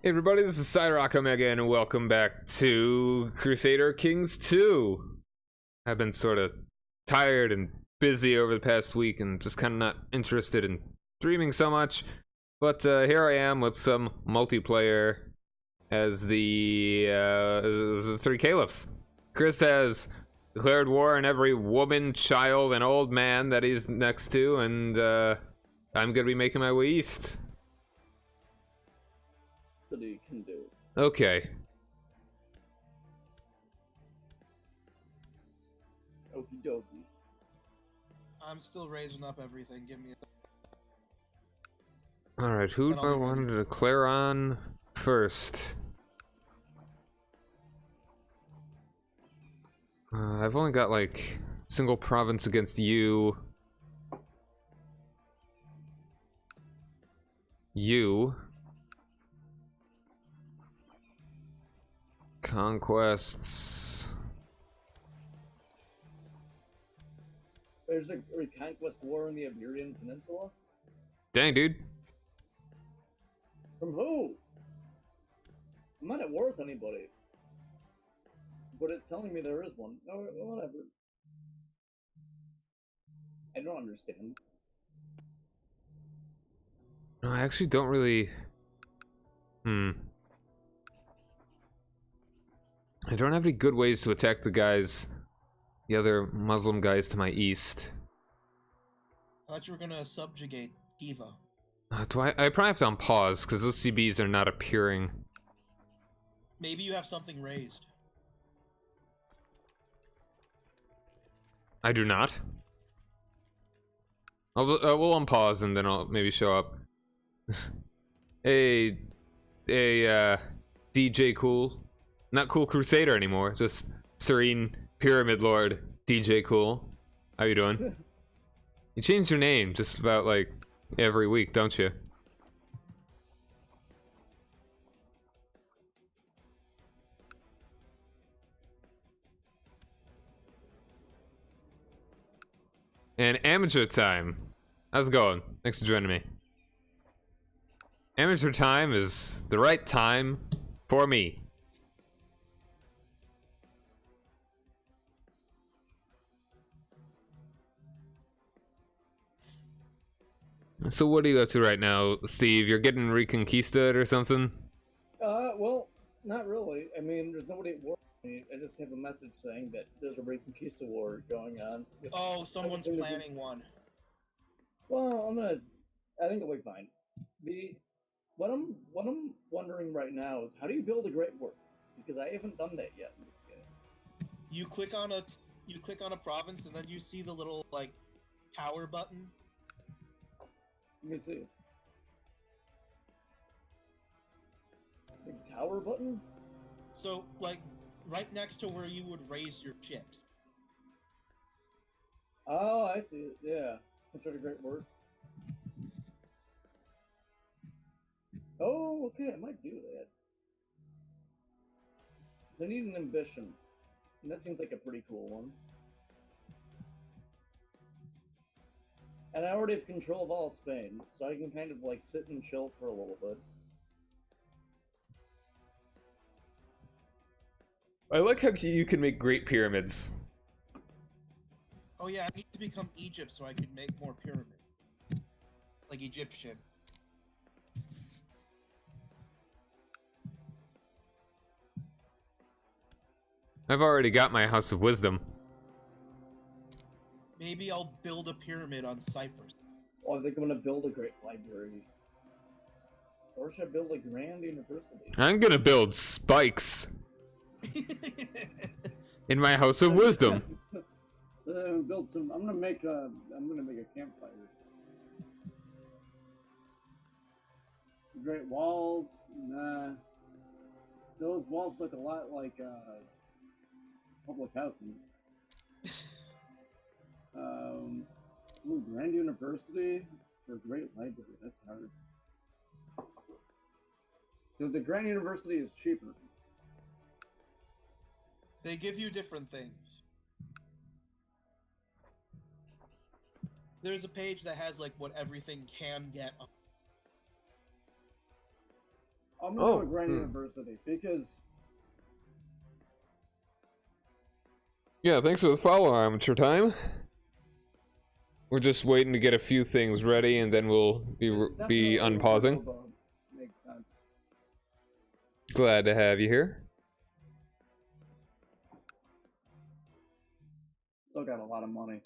Hey everybody, this is Cyrock Omega and welcome back to Crusader Kings 2. I've been sort of tired and busy over the past week and just kind of not interested in streaming so much. But here I am with some multiplayer as the three Caliphs. Chris has declared war on every woman, child, and old man that he's next to, and I'm gonna be making my way east. You can do. Okay. Okie dokie. I'm still raising up everything. Give me Alright, who do I want to declare on first? I've only got like single province against you. Conquests. There's a reconquest war in the Iberian Peninsula? Dang, dude. From who? I'm not at war with anybody. But it's telling me there is one. No, whatever. I don't understand. No, I actually don't really... I don't have any good ways to attack the other Muslim guys to my east. I thought you were gonna subjugate Diva. I probably have to unpause, because those CBs are not appearing. Maybe you have something raised. I do not. We'll unpause and then I'll maybe show up. Hey, DJ Cool. Not Cool Crusader anymore, just Serene Pyramid Lord DJ Cool. How you doing? You change your name just about like every week, don't you? And amateur time. How's it going? Thanks for joining me. Amateur time is the right time for me. So what are you up to right now, Steve? You're getting reconquisted or something? Well, not really. I mean, there's nobody at war with me. I just have a message saying that there's a reconquista war going on. Oh, someone's planning one. Well, I think it'll be fine. What I'm wondering right now is how do you build a great work? Because I haven't done that yet. You click on a province and then you see the little like tower button. Let me see. Big tower button? So like right next to where you would raise your ships. Oh, I see it. Yeah. Consider great work. Oh, okay, I might do that. So I need an ambition. And that seems like a pretty cool one. And I already have control of all of Spain, so I can kind of like sit and chill for a little bit. I like how you can make great pyramids. Oh yeah, I need to become Egypt so I can make more pyramids. Like Egyptian. I've already got my House of Wisdom. Maybe I'll build a pyramid on Cyprus. Oh, I think I'm gonna build a great library. Or should I build a grand university? I'm gonna build spikes in my House of Wisdom. Build some. I'm gonna make a campfire. Great walls. Nah. Those walls look a lot like public housing. Ooh, Grand University or Great Library. That's hard. So the Grand University is cheaper. They give you different things. There's a page that has like what everything can get. I'm gonna go to Grand University because Yeah, thanks for the follow, Amateur Time. We're just waiting to get a few things ready, and then we'll be unpausing. makes sense. Glad to have you here. Still got a lot of money.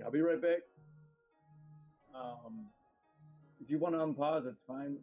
I'll be right back. If you want to unpause, it's fine.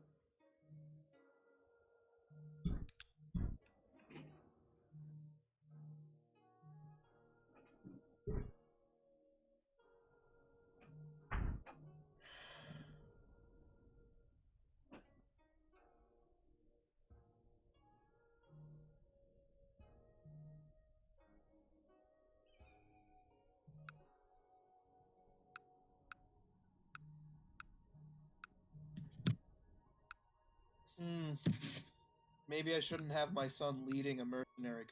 Maybe I shouldn't have my son leading a mercenary.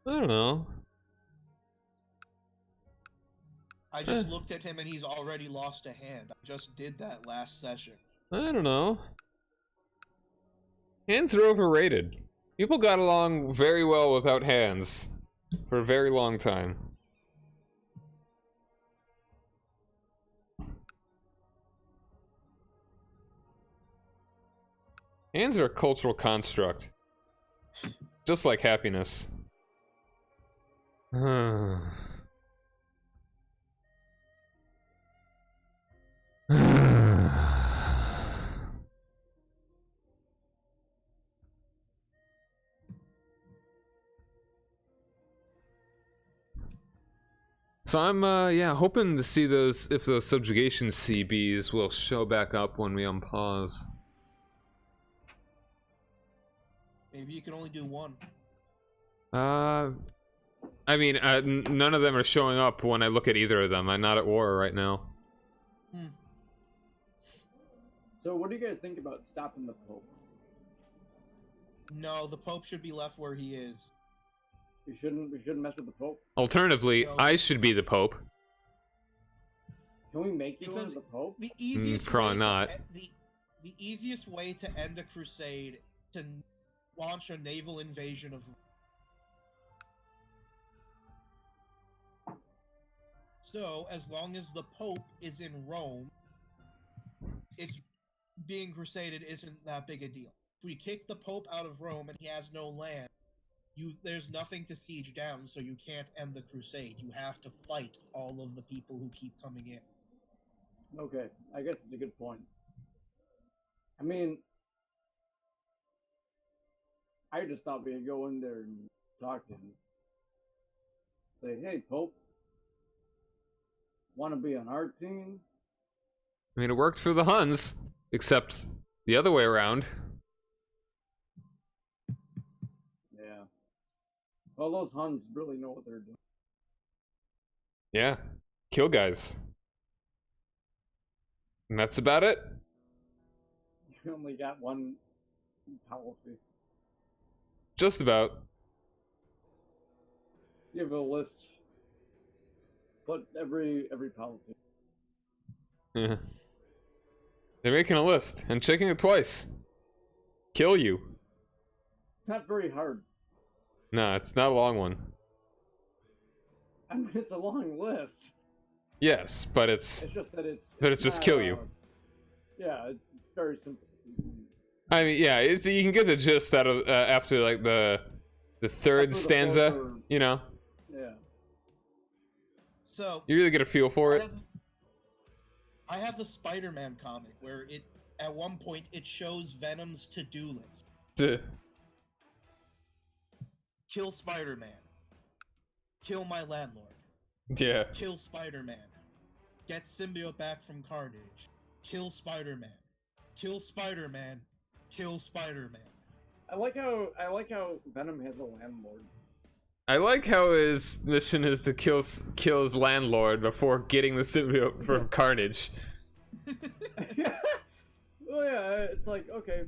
I don't know. I just looked at him and he's already lost a hand. I just did that last session. I don't know. Hands are overrated. People got along very well without hands for a very long time. Hands are a cultural construct. Just like happiness. So I'm yeah, hoping to see if those subjugation CBs will show back up when we unpause. Maybe you can only do one. I mean, none of them are showing up when I look at either of them. I'm not at war right now. So what do you guys think about stopping the Pope? No, the Pope should be left where he is. We shouldn't mess with the Pope. Alternatively, No. I should be the Pope. Can we make you Because the Pope? The easiest probably way not. The easiest way to end a crusade to launch a naval invasion of. So, as long as the Pope is in Rome, it's being crusaded isn't that big a deal. If we kick the Pope out of Rome and he has no land, there's nothing to siege down, so you can't end the crusade. You have to fight all of the people who keep coming in. Okay, I guess it's a good point. I mean, I just thought we'd go in there and talk to him. Say, hey, Pope, want to be on our team? I mean, it worked for the Huns, except the other way around. Yeah. Well, those Huns really know what they're doing. Yeah, kill guys. And that's about it. You only got one policy. Just about. You have a list. Put every policy. Yeah. They're making a list and checking it twice. Kill you. It's not very hard. Nah, it's not a long one. I mean, it's a long list. Yes, but it's just that it's just not, kill you. Yeah, it's very simple. I mean, yeah, you can get the gist out of after like the third stanza, you know. Yeah. So you really get a feel for it. I have the Spider-Man comic where at one point it shows Venom's to-do list. Kill Spider-Man. Kill my landlord. Yeah. Kill Spider-Man. Get symbiote back from Carnage. Kill Spider-Man. Kill Spider-Man. Kill Spider-Man. I like how Venom has a landlord. I like how his mission is to kill his landlord before getting the symbiote from Carnage. Oh yeah, it's like okay.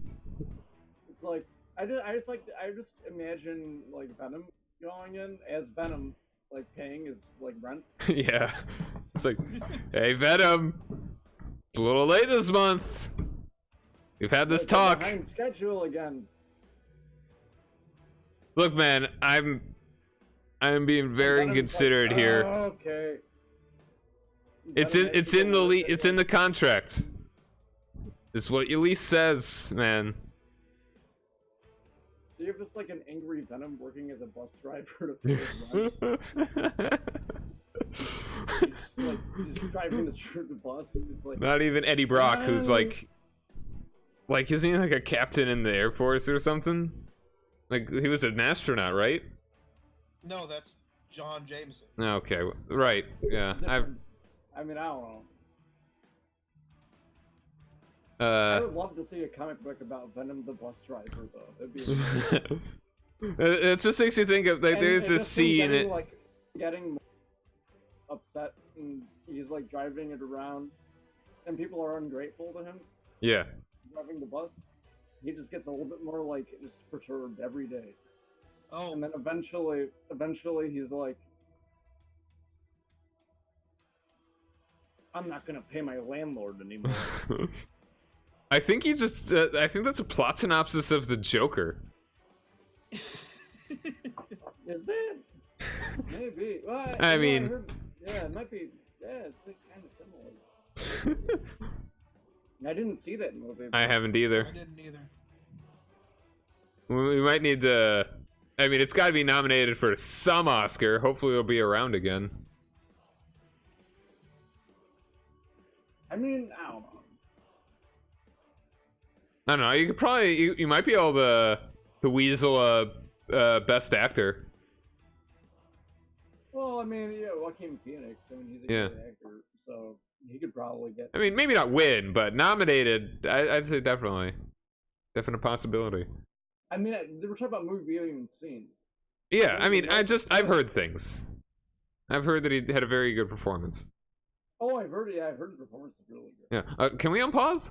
It's like I just imagine like Venom going in as Venom, like paying his like rent. Yeah, it's like, hey Venom, it's a little late this month. We've had this talk. Behind schedule again. Look, man, I'm being very considerate here. Okay. It's in the contract. It's what your lease says, man. Do you have just like an angry Venom working as a bus driver to pay his rent? just driving the bus. It's like, Not even Eddie Brock, who's like, isn't he like a captain in the Air Force or something? Like he was an astronaut, right? No, that's John Jameson. Okay, right. Yeah, I mean, I don't know. I would love to see a comic book about Venom the bus driver, though. That'd be it just makes you think of like there's this scene. Getting upset, and he's like driving it around, and people are ungrateful to him. Yeah. Driving the bus, he just gets a little bit more like just perturbed every day. Oh. And then eventually he's like, I'm not gonna pay my landlord anymore. I think you just. I think that's a plot synopsis of the Joker. Is that? Maybe. Well, I mean, yeah, it might be. Yeah, it's like kind of similar. I didn't see that movie. I haven't either. I didn't either. We might need to. I mean, it's got to be nominated for some Oscar. Hopefully, it'll be around again. I mean, I don't know. I don't know. You could probably. You might be able to weasel best actor. Well, I mean, yeah, Joaquin Phoenix. I mean, he's a good actor, so he could probably get. I mean, maybe not win, but nominated. I'd say definitely, definite possibility. I mean, we're talking about movies we haven't even seen. Yeah, I mean, I've heard things. I've heard that he had a very good performance. Oh, I've heard the performance is really good. Yeah. Can we unpause?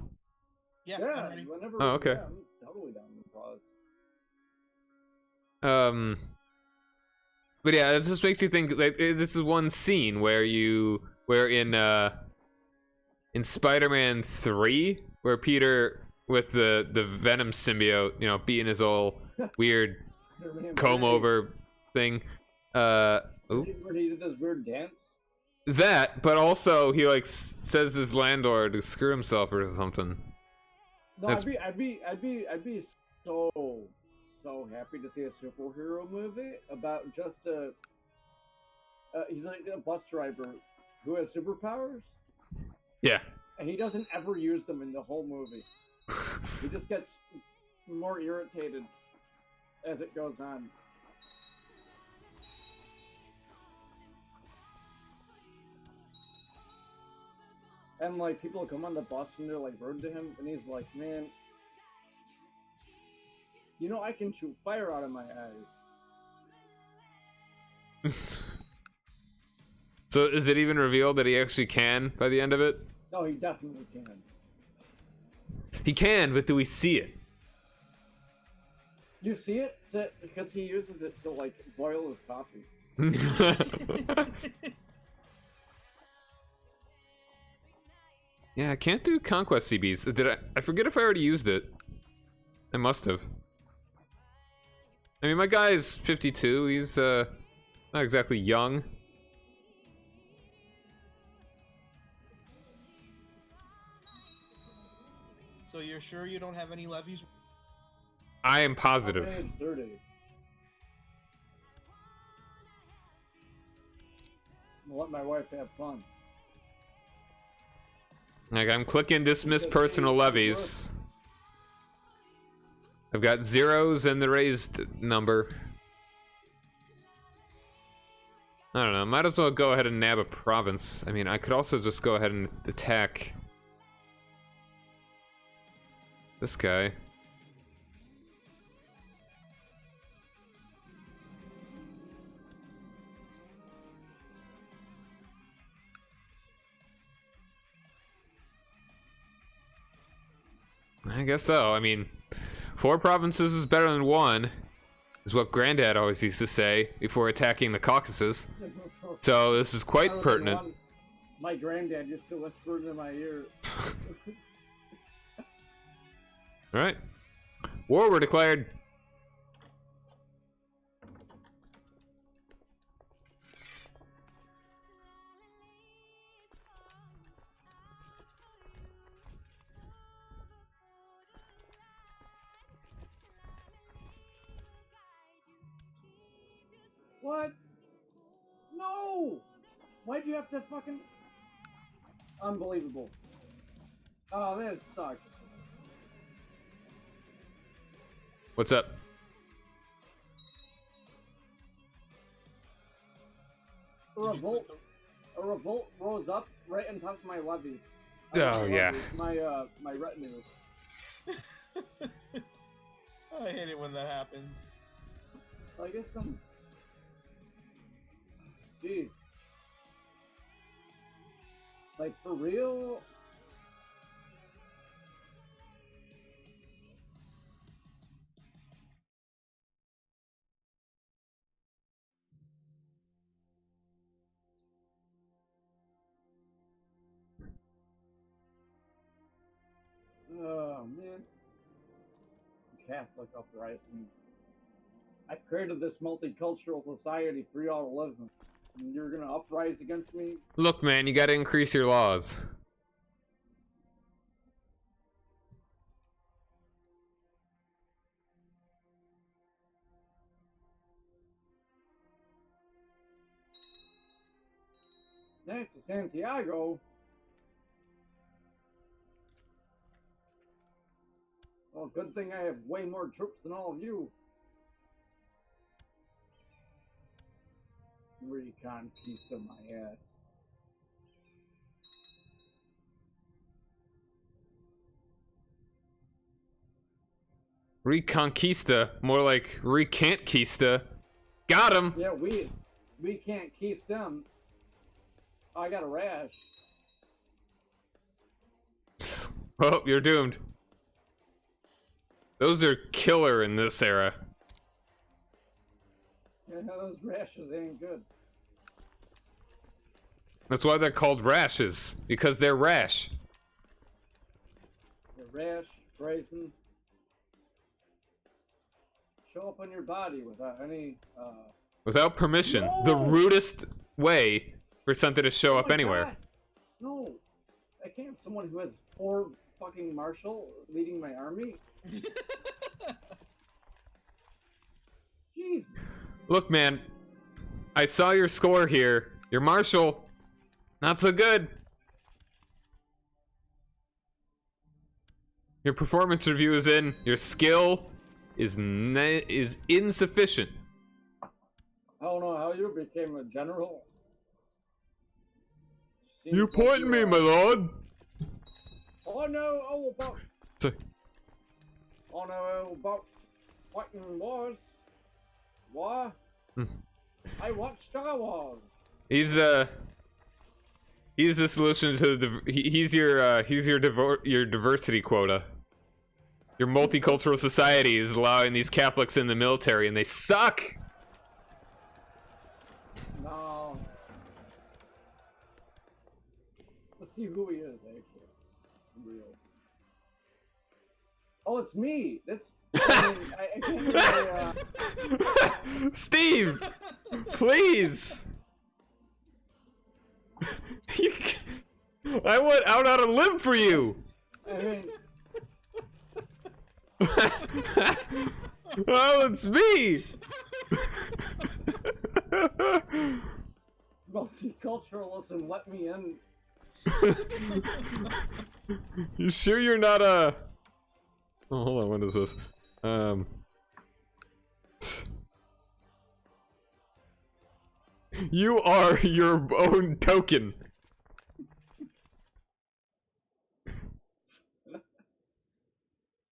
Yeah. Whenever. Oh, okay. Yeah, I'm totally down with pause. But yeah, it just makes you think. Like, this is one scene where in Spider-Man 3, where Peter with the Venom symbiote, you know, being his old weird comb over thing. Where he did this weird dance. That, but also he like says his landlord to screw himself or something. No, I'd be so happy to see a superhero movie about just he's like a bus driver who has superpowers. Yeah. And he doesn't ever use them in the whole movie. He just gets more irritated as it goes on. And like people come on the bus and they're like rude to him, and he's like, "Man, you know I can shoot fire out of my eyes." So is it even revealed that he actually can by the end of it? No, he definitely can. He can, but do we see it? You see it because he uses it to like boil his coffee. Yeah, I can't do Conquest CBs. Did I forget if I already used it. I must have. I mean, my guy's 52. He's not exactly young. So you're sure you don't have any levies? I am positive. I'm 30. I'll let my wife have fun. Like, I'm clicking dismiss personal levies. I've got zeros and the raised number. I don't know. Might as well go ahead and nab a province. I mean, I could also just go ahead and attack this guy. I guess so. I mean, 4 provinces is better than 1, is what Granddad always used to say before attacking the Caucasus. So this is quite pertinent. My granddad used to whisper into my ear. Alright. War were declared. What? No! Why'd you have to fucking... Unbelievable. Oh, that sucks. What's up? A revolt rose up right on top of my levies. Oh, yeah. My retinue. I hate it when that happens. I guess some... Jeez. Like, for real? Oh, man. Catholic uprising. I created this multicultural society for y'all to live in. And you're gonna uprise against me? Look, man, you gotta increase your laws. Next to Santiago. Well, good thing I have way more troops than all of you. Reconquista my ass. Reconquista, more like recantquista. Got him. Yeah, we can't keist them. Oh, I got a rash. Oh, you're doomed. Those are killer in this era. Yeah, those rashes ain't good. That's why they're called rashes, because they're rash. The rash, brazen, show up on your body without any, Without permission. No! The rudest way for something to show Oh up my anywhere. God. No, I can't have someone who has 4 fucking marshal leading my army. Jeez. Look, man, I saw your score here. Your marshal, not so good. Your performance review is in. Your skill is insufficient. I don't know how you became a general. Seems You like pointing me, are- my lord. Oh no, oh about. So- Oh no, about fighting wars. What? Hmm. I watch Star Wars. He's the solution to the. He's your diversity quota. Your multicultural society is allowing these Catholics in the military, and they suck. No. Let's see who he is, actually. Real. Oh, it's me. That's. I mean, I can't really, Steve, please. I went out on a limb for you. I mean, Oh, it's me. multiculturalism let me in. You sure you're not a? Oh, hold on. What is this? You are your own token.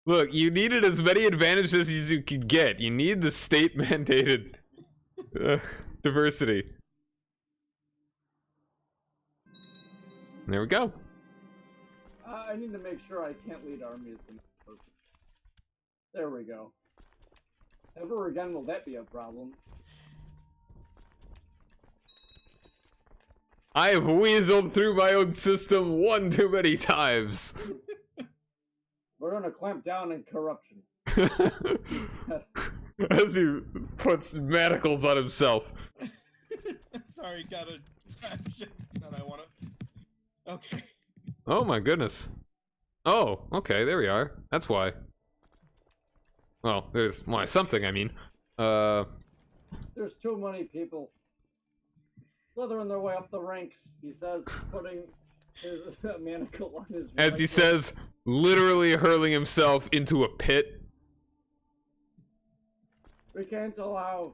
Look, you needed as many advantages as you could get. You need the state mandated diversity. There we go. I need to make sure I can't lead armies in the There we go. Ever again will that be a problem? I have weaseled through my own system one too many times. We're gonna clamp down on corruption. Yes. As he puts manacles on himself. Sorry, got a fact check that I wanna. Okay. Oh my goodness. Oh, okay, there we are. That's why. Well, there's why something, I mean. There's too many people slithering their way up the ranks, he says, putting his manacle on his as he right says, literally hurling himself into a pit. We can't allow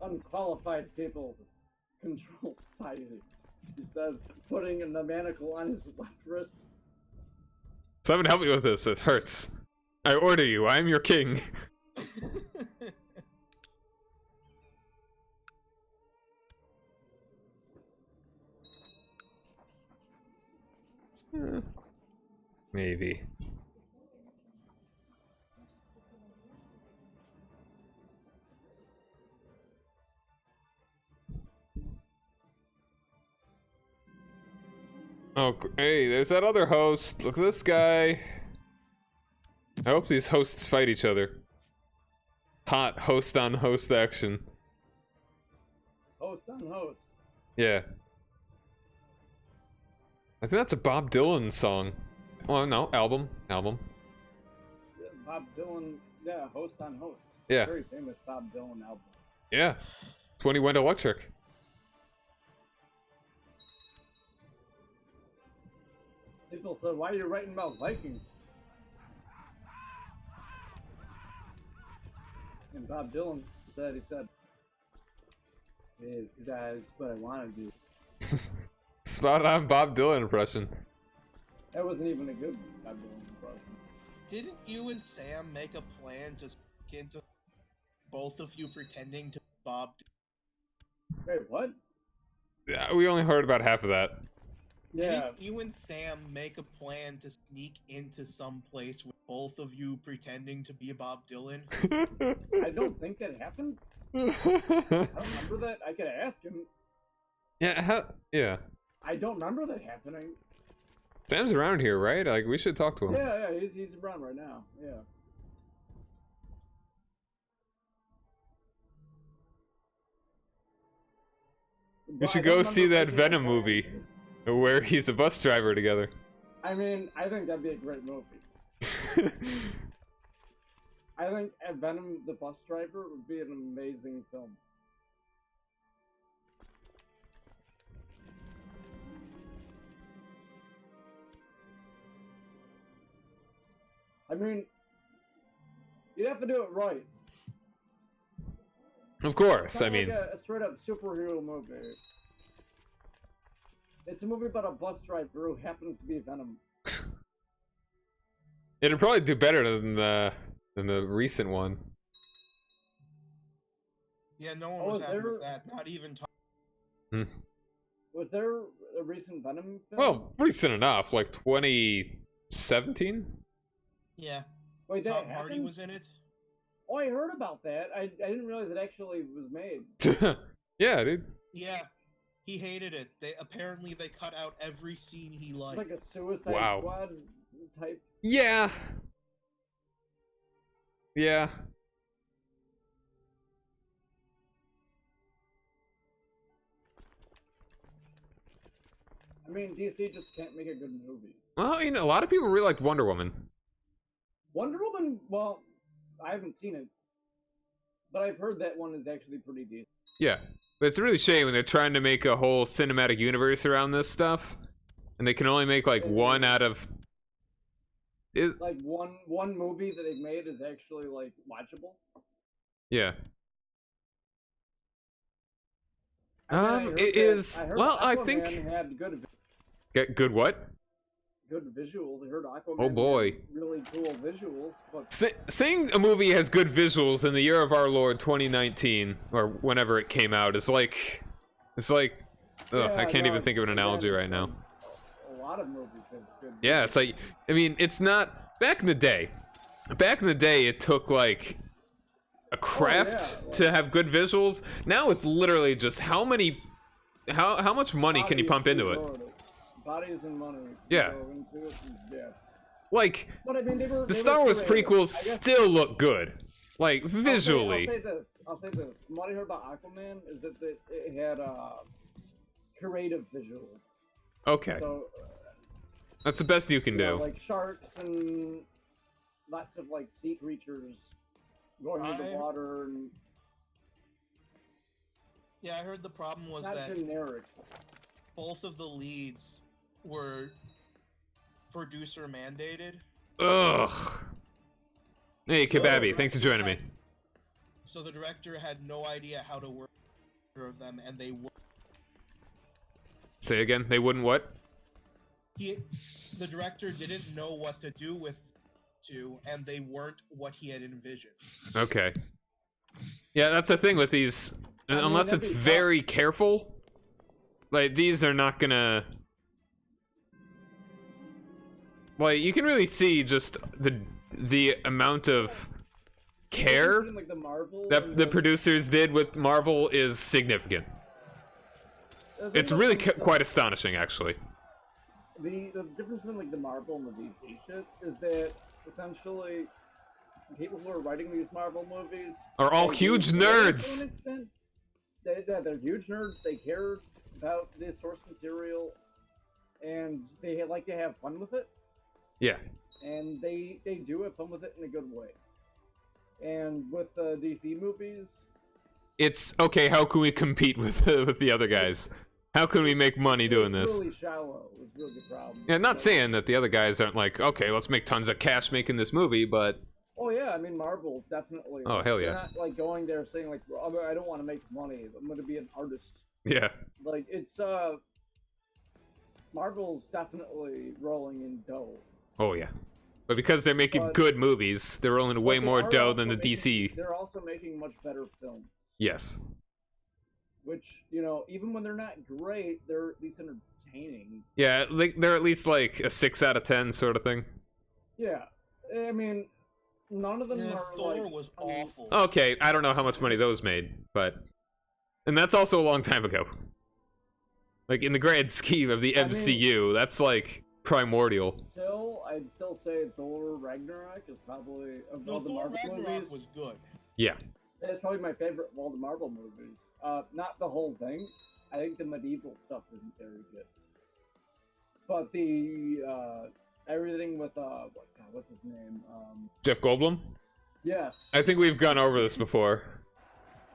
unqualified people to control society, he says, putting the manacle on his left wrist. Someone help me with this, it hurts. I order you, I am your king. Maybe. Oh, hey, there's that other host. Look at this guy. I hope these hosts fight each other. Hot host on host action. Host on host. Yeah. I think that's a Bob Dylan song. Oh, no, album. Album. Yeah, Bob Dylan, yeah, host on host. Yeah. Very famous Bob Dylan album. Yeah. It's when he went electric. People said, why are you writing about Vikings? And Bob Dylan said, he said, hey, that's what I want to do. Spot on Bob Dylan impression. That wasn't even a good Bob Dylan impression. Didn't you and Sam make a plan to get into both of you pretending to Bob? Wait, what? Yeah, we only heard about half of that. Yeah, Didn't you and Sam make a plan to sneak into some place with both of you pretending to be Bob Dylan? I don't think that happened. I don't remember that. I could ask him. Yeah. I don't remember that happening. Sam's around here, right? Like, we should talk to him. Yeah, he's around right now. Yeah. We should go see that Venom movie where he's a bus driver together. I mean, I think that'd be a great movie. I think Venom the Bus Driver would be an amazing film. I mean, you'd have to do it right. Of course, It's I not mean... like a straight up superhero movie. It's a movie about a bus driver who happens to be Venom. It'd probably do better than the recent one. Yeah, no one was happy with that. Not even Was there a recent Venom film? Well, recent enough, like 2017? Yeah. Wait, that Tom Hardy happened? was in it. Oh, I heard about that. I didn't realize it actually was made. Yeah, dude. Yeah. He hated it. Apparently they cut out every scene he It's liked. like a Suicide Wow. Squad type. Yeah. Yeah. I mean, DC just can't make a good movie. Well, you know, a lot of people really liked Wonder Woman. Wonder Woman, well, I haven't seen it, but I've heard that one is actually pretty decent. Yeah. But it's a really shame when they're trying to make a whole cinematic universe around this stuff, and they can only make like one out of... Like one movie that they've made is actually like watchable. Yeah. I mean, It is... Well, I think... Aquaman had good Get good what? good visuals. I heard Aquaman Oh boy. had really cool visuals, but Saying a movie has good visuals in the year of our Lord 2019, or whenever it came out, is like... It's like... Ugh, yeah, I can't no, even think of an analogy yeah, right now. A lot of movies have good. Yeah, it's like... I mean, it's not... Back in the day, back in the day, it took like a craft to have good visuals. Now it's literally just how much money can you pump into it? Bodies and money. Yeah. Into it, yeah. Like, but I mean, the Star Wars prequels still look good. Like, visually. I'll say this. From what I heard about Aquaman is that it had creative visuals. Okay. So, that's the best you can do. Like sharks and lots of like sea creatures going into the water and. Yeah, I heard the problem was that generic. Both of the leads were producer mandated. Ugh. Hey, Kebabi, thanks for joining me. So the director had no idea how to work of them, and they were. Say again? They wouldn't what? The director didn't know what to do with and they weren't what he had envisioned. Okay. Yeah, that's the thing with these. Unless it's very careful, like these are not gonna. Like you can really see just the amount of care that the producers did with Marvel is significant. It's really quite astonishing, actually. The difference between like the Marvel and the DC shit is that essentially people who are writing these Marvel movies are all huge nerds. They're huge nerds. They care about the source material, and they like to have fun with it. Yeah. And they do have fun with it in a good way. And with the DC movies, it's okay. How can we compete with the other guys? How can we make money doing this? It's really shallow. It's really the problem. Yeah, not saying that the other guys aren't like, okay, let's make tons of cash making this movie, but. Oh yeah, I mean Marvel's definitely. Oh hell yeah! They're not like going there saying like, I don't want to make money. I'm going to be an artist. Yeah. Like it's Marvel's definitely rolling in dough. Oh yeah, but because they're making good movies, they're rolling way more dough than the DC. They're also making much better films. Yes. Which, you know, even when they're not great, they're at least entertaining. Yeah, like they're at least like a 6 out of 10 sort of thing. Yeah, I mean, none of them are Thor like. Was awful. Okay, I don't know how much money those made, but, and that's also a long time ago. Like in the grand scheme of the MCU, that's like primordial. I'd still say Thor Ragnarok is probably of all the Marvel movies. Was good. Yeah. It's probably my favorite of all the Marvel movies. Not the whole thing. I think the medieval stuff isn't very good. But the everything with what's his name? Jeff Goldblum? Yes. I think we've gone over this before.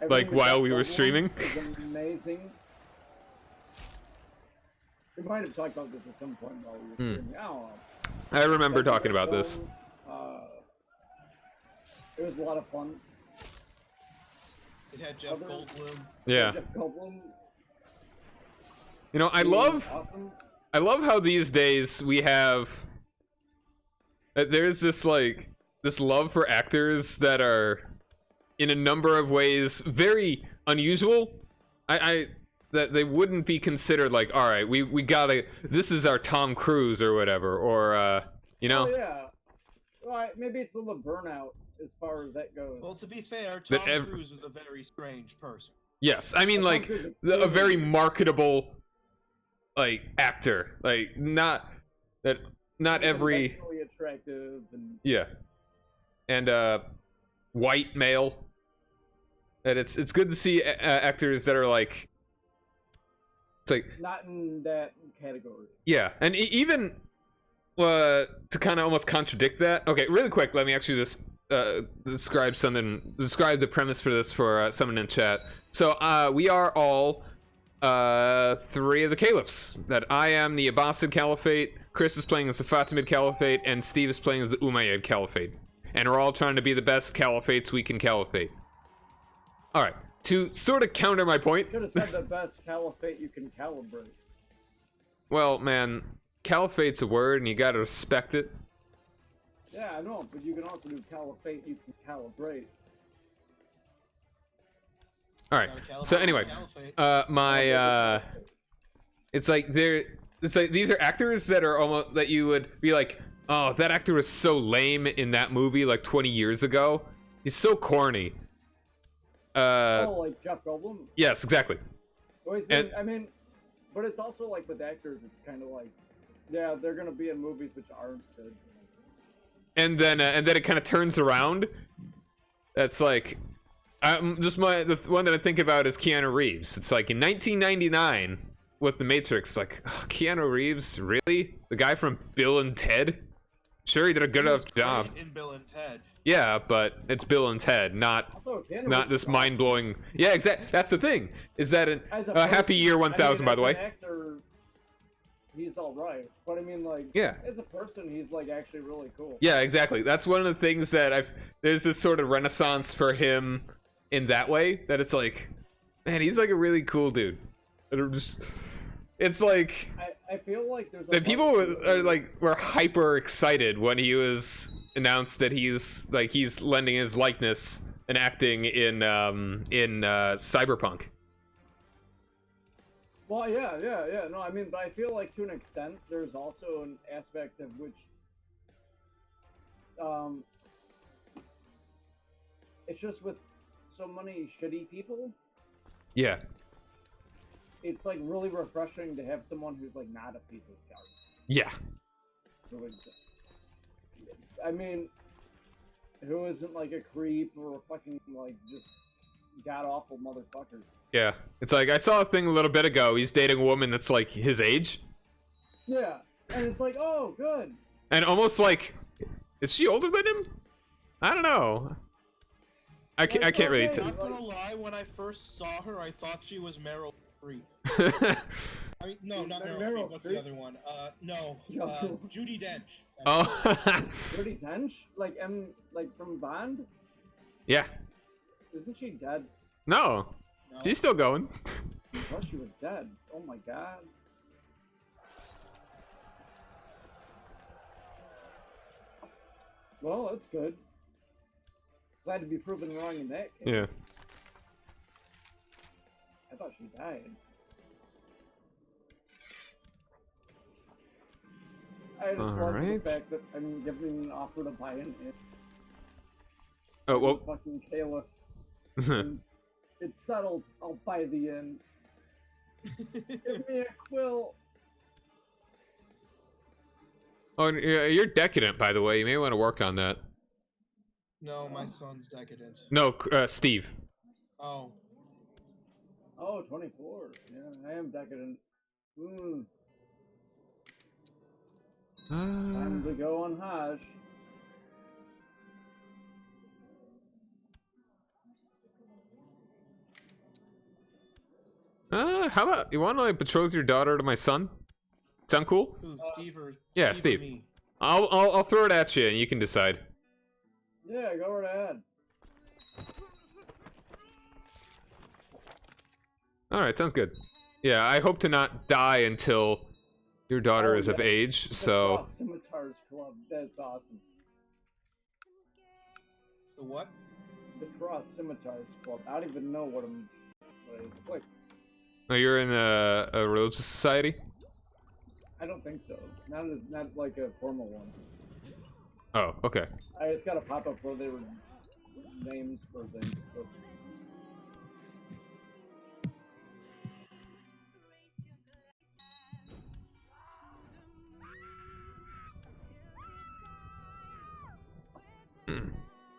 Like while we were streaming. Is amazing. We might have talked about this at some point while we were streaming. I don't know. I remember talking about this. It was a lot of fun. It had Jeff Goldblum. Yeah. Jeff Goldblum. You know, I love how these days we have. There's this love for actors that are, in a number of ways, very unusual. That they wouldn't be considered like, all right, we gotta. This is our Tom Cruise or whatever, or you know. Oh yeah. Well, maybe it's a little burnout as far as that goes. Well, to be fair, Tom Cruise is a very strange person. Yes, I mean like a very marketable, like actor, like not every. Attractive and yeah, and white male. And it's good to see actors that are like. It's like not in that category. Yeah, and even to kind of almost contradict that. Okay, really quick, let me actually just describe the premise for this for someone in chat. So we are all 3 of the Caliphs. That I am the Abbasid Caliphate, Chris is playing as the Fatimid Caliphate, and Steve is playing as the Umayyad Caliphate. And we're all trying to be the best Caliphates we can caliphate. Alright, to sort of counter my point... You could have said the best Caliphate you can calibrate. Well, man, Caliphate's a word and you gotta respect it. Yeah, I know, but you can also do Caliphate you can calibrate. Alright, so anyway, it's like these are actors that are almost, that you would be like, Oh, that actor was so lame in that movie like 20 years ago. He's so corny. Oh, like Jeff Goldblum? Yes, exactly. Well, I mean, but it's also like with actors, it's kind of like, yeah, they're gonna be in movies which aren't good. And then it kind of turns around. That's like, the one that I think about is Keanu Reeves. It's like in 1999 with The Matrix, like, oh, Keanu Reeves, really? The guy from Bill and Ted? Sure, he did a good enough job. In Bill and Ted. Yeah, but it's Bill and Ted, not this mind-blowing. Yeah, exactly. That's the thing. Is that a happy year 1000, by the way? Actor, he's all right, but I mean, like, yeah, as a person, he's like actually really cool. Yeah, exactly. That's one of the things that there's this sort of renaissance for him in that way. That it's like, man, he's like a really cool dude. It's like I feel like there's people were hyper excited when he was announced that he's lending his likeness and acting in Cyberpunk. Well, yeah. No, I mean, but I feel like to an extent, there's also an aspect of which, it's just with so many shitty people. Yeah. It's like really refreshing to have someone who's like not a piece of garbage. Yeah. I mean, who isn't like a creep or a fucking like just god awful motherfucker. Yeah, it's like I saw a thing a little bit ago. He's dating a woman that's like his age. Yeah, and it's like, oh, good. And almost like, is she older than him? I don't know. I can't really tell. Not gonna lie, when I first saw her, I thought she was Meryl Streep. I mean, no, not Meryl Streep. What's the other one? Judi Dench. Oh. Judi Dench? Like from Bond? Yeah. Isn't she dead? No. She's still going. I thought she was dead. Oh my god. Well, that's good. Glad to be proven wrong in that case. Yeah. I thought she died. I just love the fact that I'm giving an offer to buy an it. Oh, well. Fucking Caliphs. It's settled. I'll buy the inn. Give me a quill. Oh, you're decadent, by the way. You may want to work on that. No, my son's decadent. No, Steve. Oh. Oh, 24. Yeah, I am decadent. Time to go on Hajj. How about you want to like betroth your daughter to my son? Sound cool? Who, Steve or yeah, Steve. Steve. I'll throw it at you and you can decide. Yeah, go right ahead. All right, sounds good. Yeah, I hope to not die until your daughter is of age. So. Cross Scimitars Club. That's awesome. The what? The Cross Scimitars Club. I don't even know what it's like. Oh, you're in a religious society? I don't think so. Not like a formal one. Oh, okay. I just got a pop up where they were names for things. So.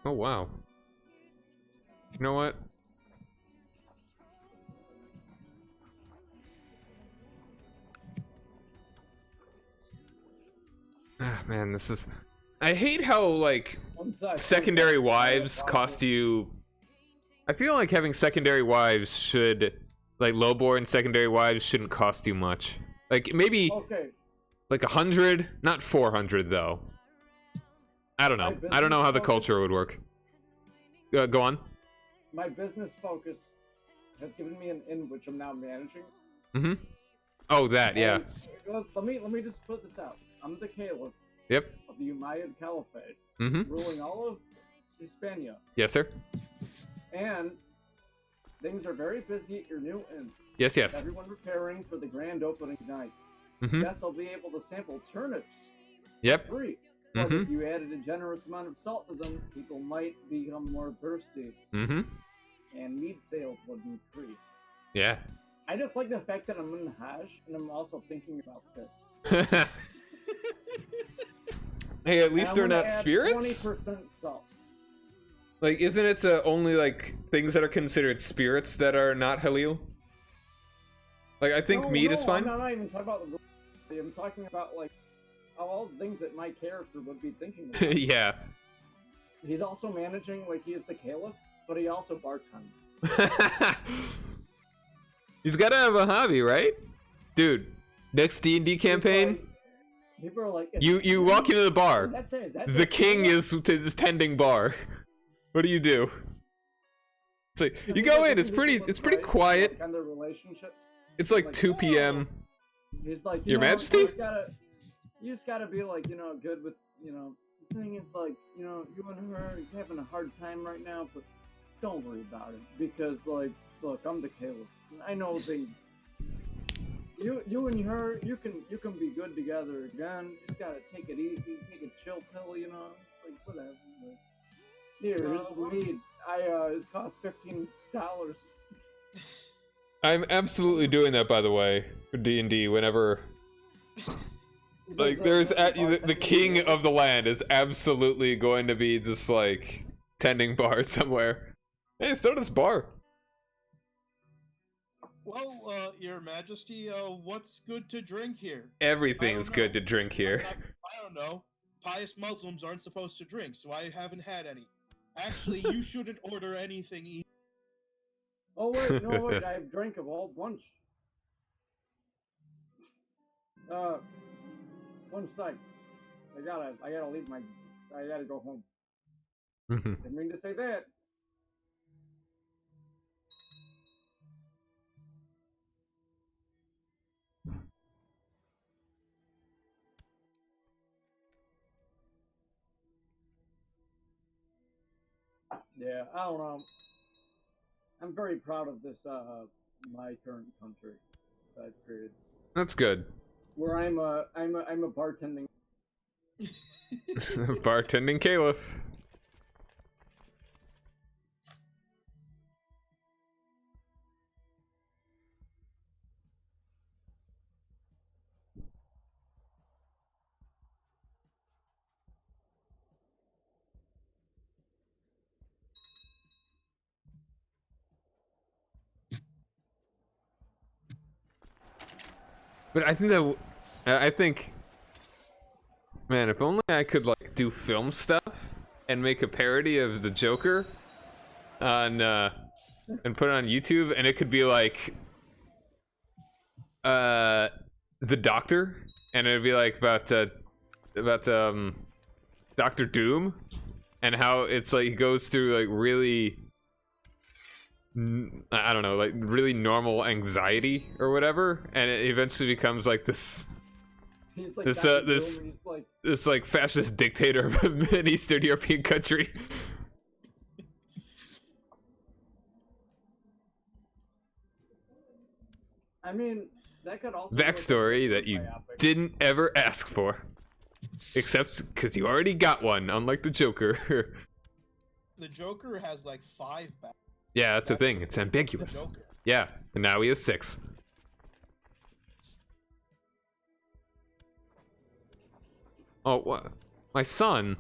Oh wow. You know what? Ah, man, this is. I hate how like secondary wives cost you. I feel like having secondary wives should, like lowborn secondary wives shouldn't cost you much. Like maybe like 100, not 400 though. I don't know. I don't know how the culture would work. Go on. My business focus has given me an inn which I'm now managing. Mm-hmm. Oh, that, yeah. Let me just put this out. I'm the Caliph. Yep. Of the Umayyad Caliphate. Mm-hmm. Ruling all of Hispania. Yes, sir. And things are very busy at your new inn. Yes, yes. Everyone preparing for the grand opening night. Mm-hmm. Yes, I'll be able to sample turnips. Yep. Free. But if you added a generous amount of salt to them, people might become more thirsty. And mead sales would increase. Yeah. I just like the fact that I'm in Hajj, and I'm also thinking about this. Hey, at least they're not spirits? 20% salt. Like, isn't it only, like, things that are considered spirits that are not halal? Like, I think meat is fine. I'm not even talking about the... I'm talking about, like, all the things that my character would be thinking about. Yeah. He's also managing, like, he is the Caliph, but he also bartends. He's gotta have a hobby, right? Dude, next D&D campaign, people are like, you walk into the bar. The king is tending bar. What do you do? It's like, you go in, it's pretty quiet. Kind of relationships. It's like 2 p.m. He's like, Your Majesty? You just gotta be like, good with, the thing is like, you and her, you're having a hard time right now, but don't worry about it. Because, like, look, I'm the Caliph. I know things. You and her, you can be good together again. You just gotta take it easy, take a chill pill, like whatever. But here, here's weed. It costs $15. I'm absolutely doing that, by the way, for D&D. Whenever, like, there's the king of the land is absolutely going to be just like tending bar somewhere. Hey, start this bar. Well, Your Majesty, what's good to drink here? Everything's good to drink here. I don't know. Pious Muslims aren't supposed to drink, so I haven't had any. Actually, you shouldn't order anything either. Oh wait, no wait, I've drank a whole bunch. One sec. I gotta leave I gotta go home. Didn't mean to say that. Yeah, I don't know. I'm very proud of this, my current country that I've created. That's good. Where I'm a bartending. Bartending Caliph. But I think, man, if only I could like do film stuff and make a parody of the Joker on and put it on YouTube, and it could be like the Doctor, and it'd be like about Doctor Doom, and how it's like he goes through like really, I don't know, like really normal anxiety or whatever, and it eventually becomes like this Like this like fascist dictator of an Eastern European country. I mean, that could also backstory that you didn't ever ask for, except because you already got one, unlike the Joker. The Joker has like 5 back. Yeah, that's the thing. It's ambiguous. Yeah, and now he has 6. Oh, what? My son?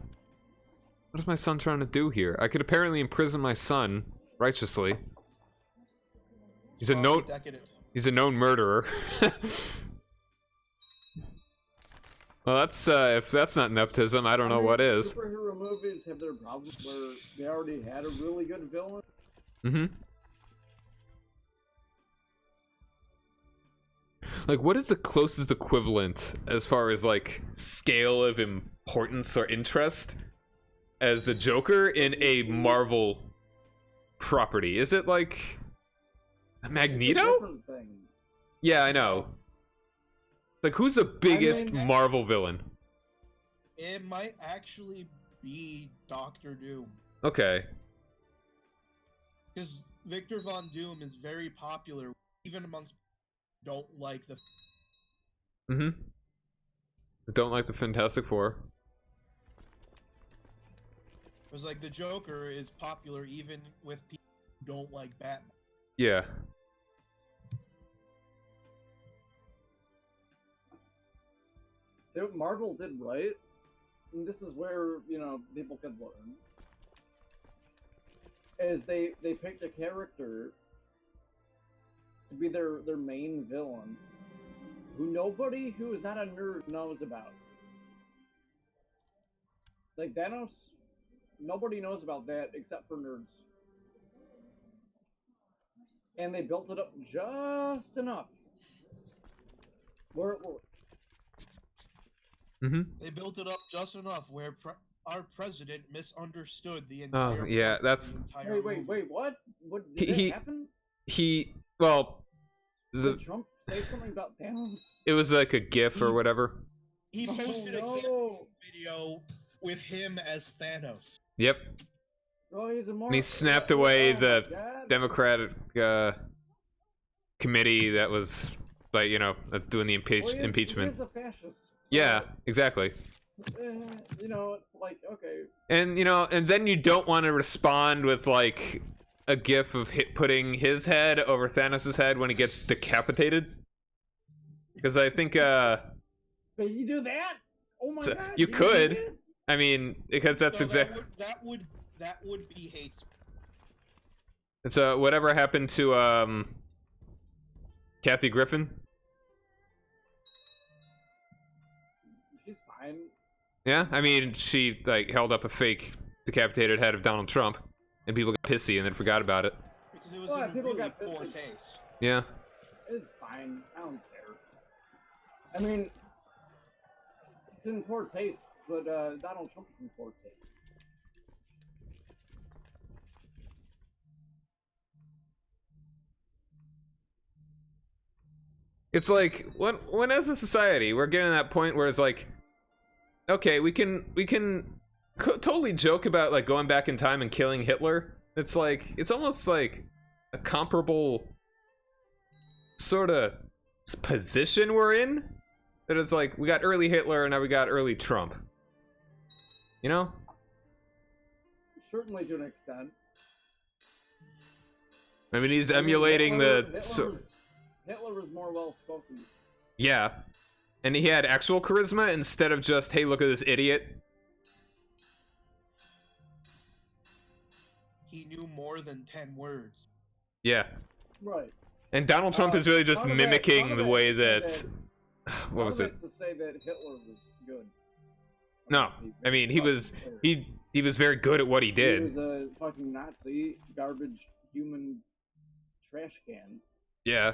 What is my son trying to do here? I could apparently imprison my son righteously. He's a known murderer. Well, that's if that's not nepotism, I don't know what is. Superhero movies have their problems where they already had a really good villain. Mm-hmm. Like, what is the closest equivalent as far as like scale of importance or interest as the Joker in a Marvel property? Is it like Magneto? Yeah, I know. Like, who's the biggest Marvel villain? It might actually be Doctor Doom. Okay. Because Victor Von Doom is very popular, even amongst don't like the. Mm-hmm. Don't like the Fantastic Four. was like the Joker is popular even with people who don't like Batman. Yeah. See what Marvel did right, and this is where, you know, people could learn, is they picked a character to be their main villain, who nobody who is not a nerd knows about. Like Thanos, nobody knows about that except for nerds. And they built it up just enough. They built it up just enough where our president misunderstood the entire. Oh yeah, that's. Wait, what? What did that happen? Well, Did Trump say something about Thanos? It was like a GIF or whatever. He posted a campaign video with him as Thanos. Yep. Oh, he's immortal. And he snapped away the Democratic committee that was, like, you know, doing the impeachment. He is a fascist. So, yeah, exactly. You know, it's like, okay. And, you know, and then you don't want to respond with, like, a gif of putting his head over Thanos' head when he gets decapitated. Because I think, But you do that? Oh my god. You could. I mean, because that's exactly... That would be hate speech. So, whatever happened to, Kathy Griffin? She's fine. Yeah, I mean, she, like, held up a fake decapitated head of Donald Trump, and people got pissy and then forgot about it. Because it was in really poor taste. Yeah. It's fine. I don't care. I mean, it's in poor taste, but Donald Trump's in poor taste. It's like, when as a society, we're getting to that point where it's like, okay, we can totally joke about, like, going back in time and killing Hitler. It's like, it's almost like a comparable sort of position we're in. That it's like, we got early Hitler and now we got early Trump. You know? Certainly to an extent. I mean, he's emulating the... Hitler was more well-spoken. Yeah. And he had actual charisma instead of just, hey, look at this idiot. He knew more than 10 words. Yeah. Right. And Donald Trump is really just mimicking the way that... What was it? To say that Hitler was good. No. I mean, he was very good at what he did. He was a fucking Nazi, garbage, human trash can. Yeah.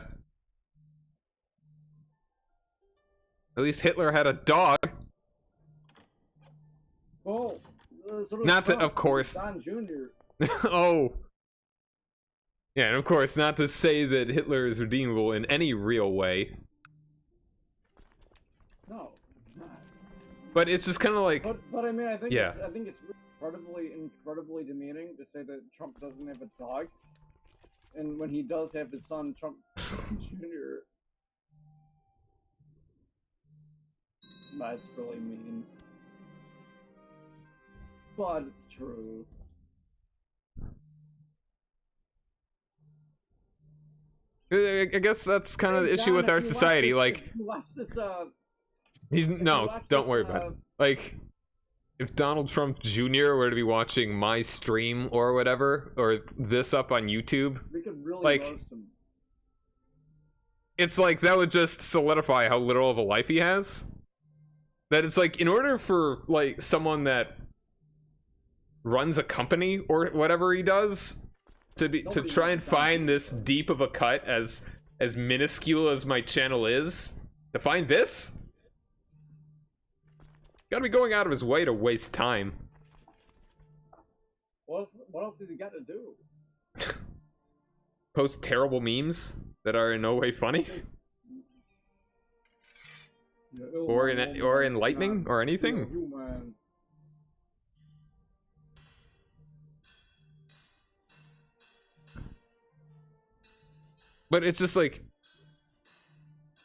At least Hitler had a dog. Well, not that, of course. Don Jr. Oh. Yeah, and of course, not to say that Hitler is redeemable in any real way. No, not. But it's just kind of like. But I mean, I think yeah. I think it's incredibly demeaning to say that Trump doesn't have a dog, and when he does have his son, Trump Jr. That's really mean. But it's true. I guess that's kind of the issue with our society. Like, don't worry about it. Like, if Donald Trump Jr. were to be watching my stream or whatever, or this up on YouTube, we could really like, roast him. It's like that would just solidify how little of a life he has. That it's like, in order for, like, someone that runs a company or whatever he does to try and find this deep of a cut as minuscule as my channel is, to find this, gotta be going out of his way to waste time. What else has he got to do? Post terrible memes that are in no way funny. Or enlightening or anything. But it's just like,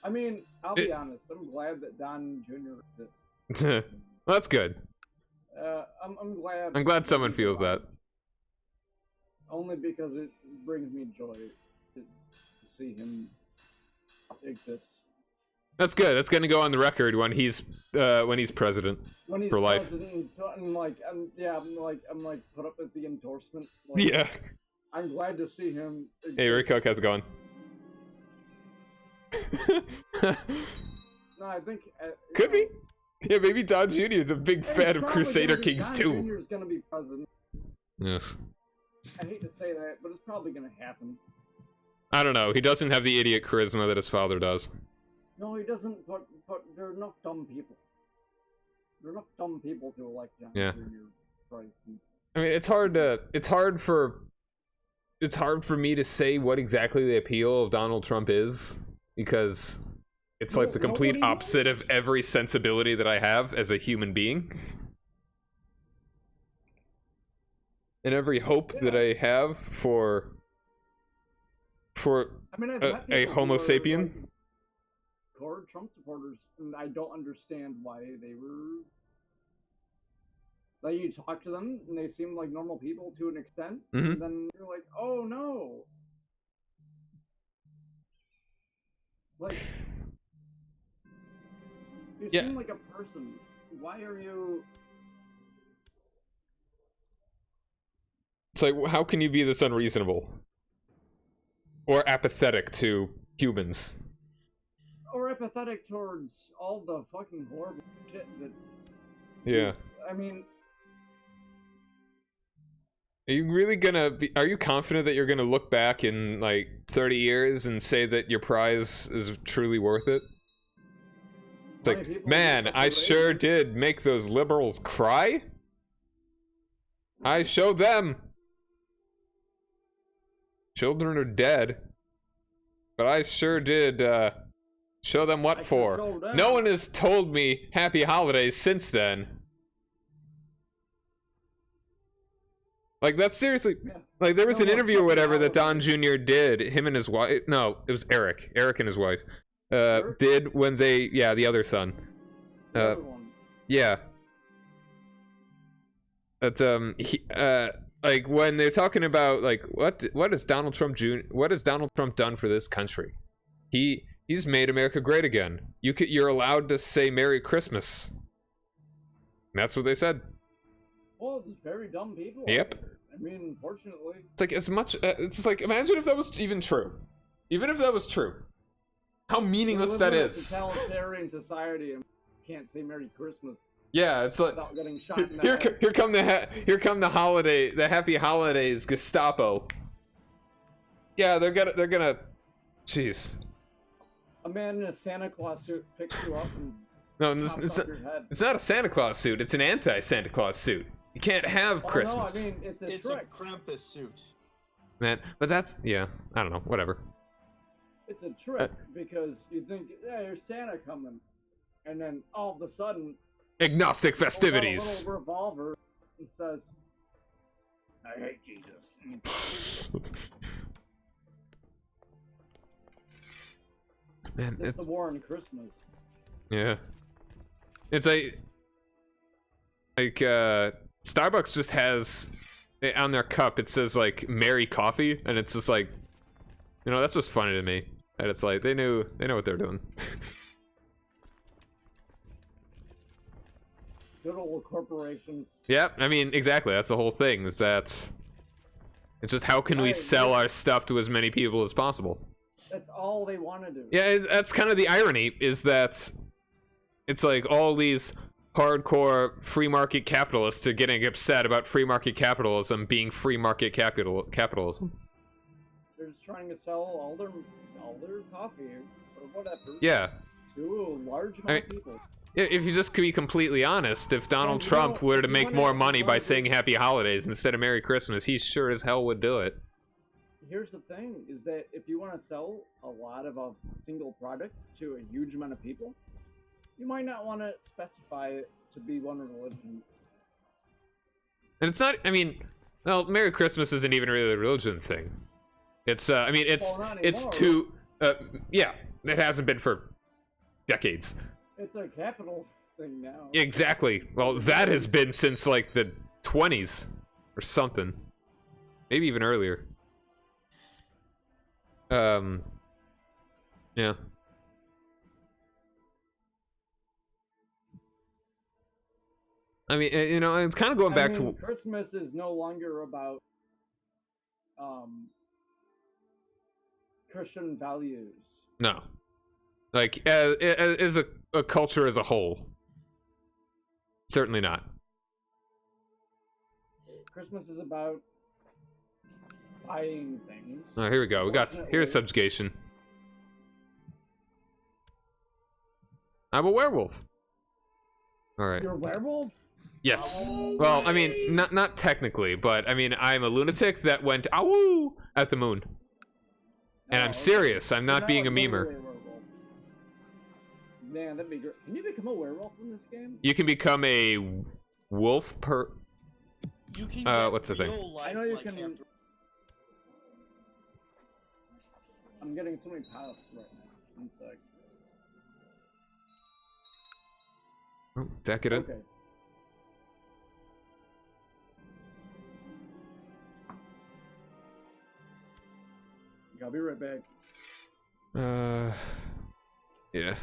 I mean, I'll be honest, I'm glad that Don Jr. exists. Well, that's good. I'm glad. I'm glad someone feels that. Only because it brings me joy to see him exist. That's good. That's gonna go on the record when he's president When he's for life. president, I'm like put up as the endorsement. Like, Yeah. I'm glad to see him. Hey, Rick Cook, how's it going? No, I think Could be. Yeah, maybe Don Jr. is a big fan of Crusader Kings 2. Don Jr. is gonna be president. Yeah. I hate to say that, but it's probably gonna happen. I don't know. He doesn't have the idiot charisma that his father does. No, he doesn't. But there are enough dumb people. There are enough dumb people to elect John Jr. Price. I mean, it's hard for me to say what exactly the appeal of Donald Trump is, because it's like the complete opposite of every sensibility that I have as a human being. And every hope that I have for a Homo sapien. Like, core Trump supporters, and I don't understand why they were. Like, you talk to them, and they seem like normal people to an extent, and then you're like, oh no. Like, you seem like a person. Why are you... It's like, how can you be this unreasonable? Or apathetic to humans? Or apathetic towards all the fucking horrible shit that... Yeah. I mean... Are you really gonna be... Are you confident that you're gonna look back in, like, 30 years and say that your prize is truly worth it? It's like, man, I sure did make those liberals cry. I showed them. Children are dead. But I sure did, show them what for. No one has told me happy holidays since then. Like, that's seriously... Like, there was an interview or whatever that Don Jr. did, him and his wife... No, it was Eric. Eric and his wife. Did when they... Yeah, the other son. Yeah. But, like, when they're talking about, like, what has Donald Trump what has Donald Trump done for this country? He's made America great again. You're allowed to say Merry Christmas. And that's what they said. Well, it's very dumb people. Yep. I mean, unfortunately. It's like, as much... it's just like, imagine if that was even true. Even if that was true. How meaningless that is. It's a totalitarian society and can't say Merry Christmas. Yeah, it's like... Without getting shot in the head. Here come the Happy Holidays Gestapo. Yeah, they're gonna... Jeez. A man in a Santa Claus suit picks you up and... No, it's not a Santa Claus suit. It's an anti-Santa Claus suit. You can't have Christmas. No, I mean, it's a Krampus suit. Man, but that's... Yeah, I don't know. Whatever. It's a trick, because you think, yeah, there's Santa coming. And then, all of a sudden... Agnostic festivities. A little revolver and says, I hate Jesus. Man, it's the war on Christmas. Yeah. It's like Starbucks just has on their cup, it says like Merry Coffee, and it's just like, you know, that's just funny to me. And it's like they know what they're doing. Good old corporations. Yeah, I mean, exactly. That's the whole thing. Is that it's just how can we sell our stuff to as many people as possible? That's all they want to do. Yeah, that's kind of the irony. Is that it's like all these hardcore free market capitalists are getting upset about free market capitalism being free market capitalism. They're just trying to sell all their coffee or whatever. Yeah. To a large amount of people. If you just could be completely honest, if Donald Trump were to make more money by saying Happy Holidays instead of Merry Christmas, he sure as hell would do it. Here's the thing, is that if you want to sell a lot of a single product to a huge amount of people, you might not want to specify it to be one religion. And it's not, I mean, well, Merry Christmas isn't even really a religion thing. It's, I mean, it's too, yeah, it hasn't been for decades. It's a capitalist thing now. Exactly. Well, that has been since like the 20s or something. Maybe even earlier. Yeah. I mean, you know, it's kind of going back to Christmas is no longer about Christian values. no, like as a culture as a whole, certainly not. Christmas is about buying things. Oh, here we go. We got here's subjugation. I'm a werewolf. All right. You're a werewolf? Yes. Oh, well, I mean, not technically, but I mean, I'm a lunatic that went "Awoo" at the moon, and I'm serious. I'm not being a memer. Man, that'd be great. Can you become a werewolf in this game? You can become a wolf per. You can what's the thing? I know you can. I'm getting so many piles right now. One sec. Oh, decadent. Okay. I'll be right back. Yeah.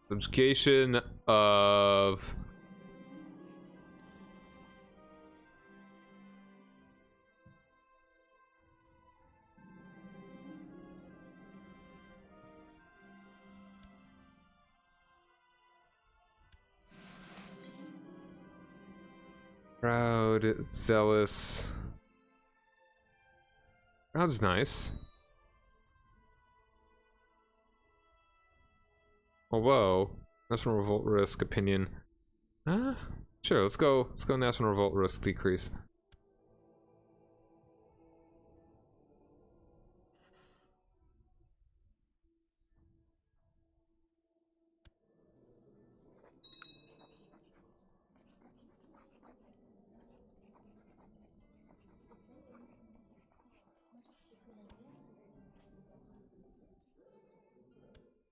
Subjugation of proud, zealous. Proud's nice. Although, National Revolt risk opinion. Sure, let's go National Revolt risk decrease.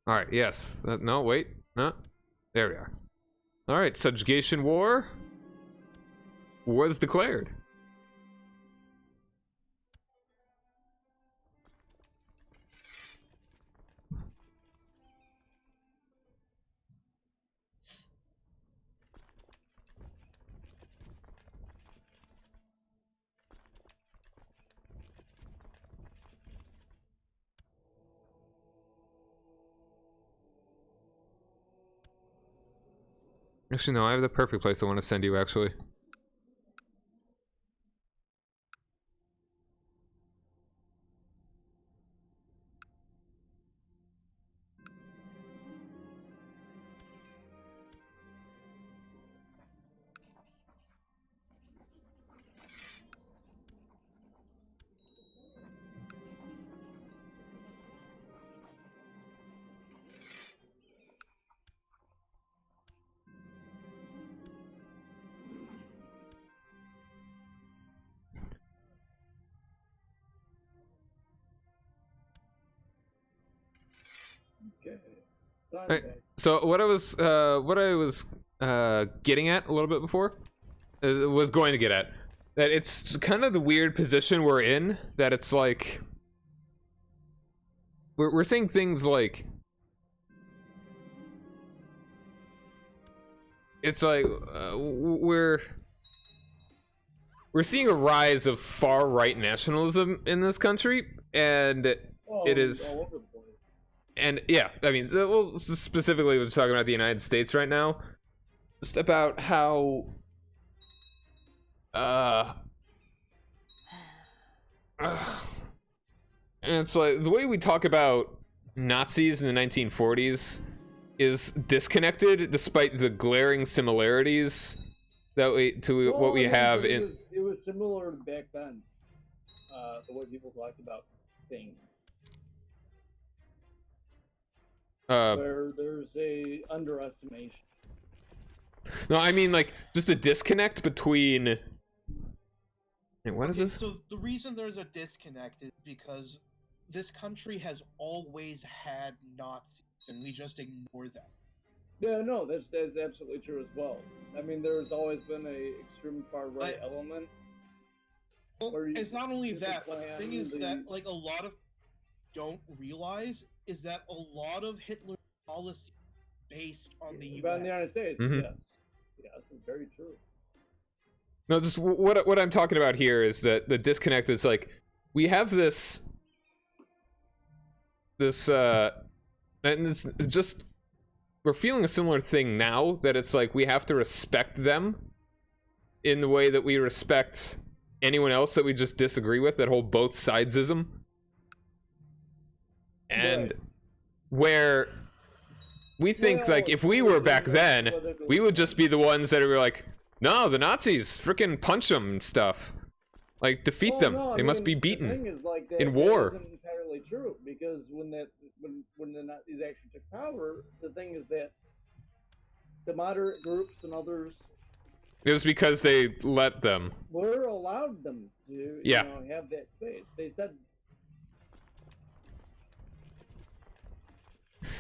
Alright, yes. No, wait. No. There we are. Alright, subjugation war was declared. Actually, no, I have the perfect place I want to send you, actually. Okay. Right. So what I was getting at a little bit before was going to get at that it's kind of the weird position we're in, that it's like we're seeing things like it's like we're seeing a rise of far right nationalism in this country, and it is. All over the place. And yeah, I mean, well, specifically we're talking about the United States right now, just about how and it's like the way we talk about Nazis in the 1940s is disconnected, despite the glaring similarities that what we have in. It was similar back then. The way people talked about things. Where there's a underestimation. No, I mean like just the disconnect between Wait, what is Okay, this? so the reason there's a disconnect is because this country has always had Nazis, and we just ignore them. Yeah, no, that's absolutely true as well. I mean, there's always been a extreme far right element. Well, Where you- it's not only the that, but the Klan, thing is the- that like a lot of don't realize is that a lot of Hitler's policy based on the About the United US. States, Mhm. yes. Yes, it's very true. No, just what I'm talking about here is that the disconnect is like we have this and it's just we're feeling a similar thing now that it's like we have to respect them in the way that we respect anyone else that we just disagree with, that whole both sidesism. And Right. where we think Well, like if we were back then, politically- we would just be the ones that were like, no, the Nazis, freaking punch them and stuff. Like, defeat Well, them. no, I They must mean, be the beaten. thing is, like, that, in war. That isn't entirely true, because when the Nazis actually took power, the thing is that the moderate groups and others It was because they let them. were allowed them to Yeah. have that space. They said.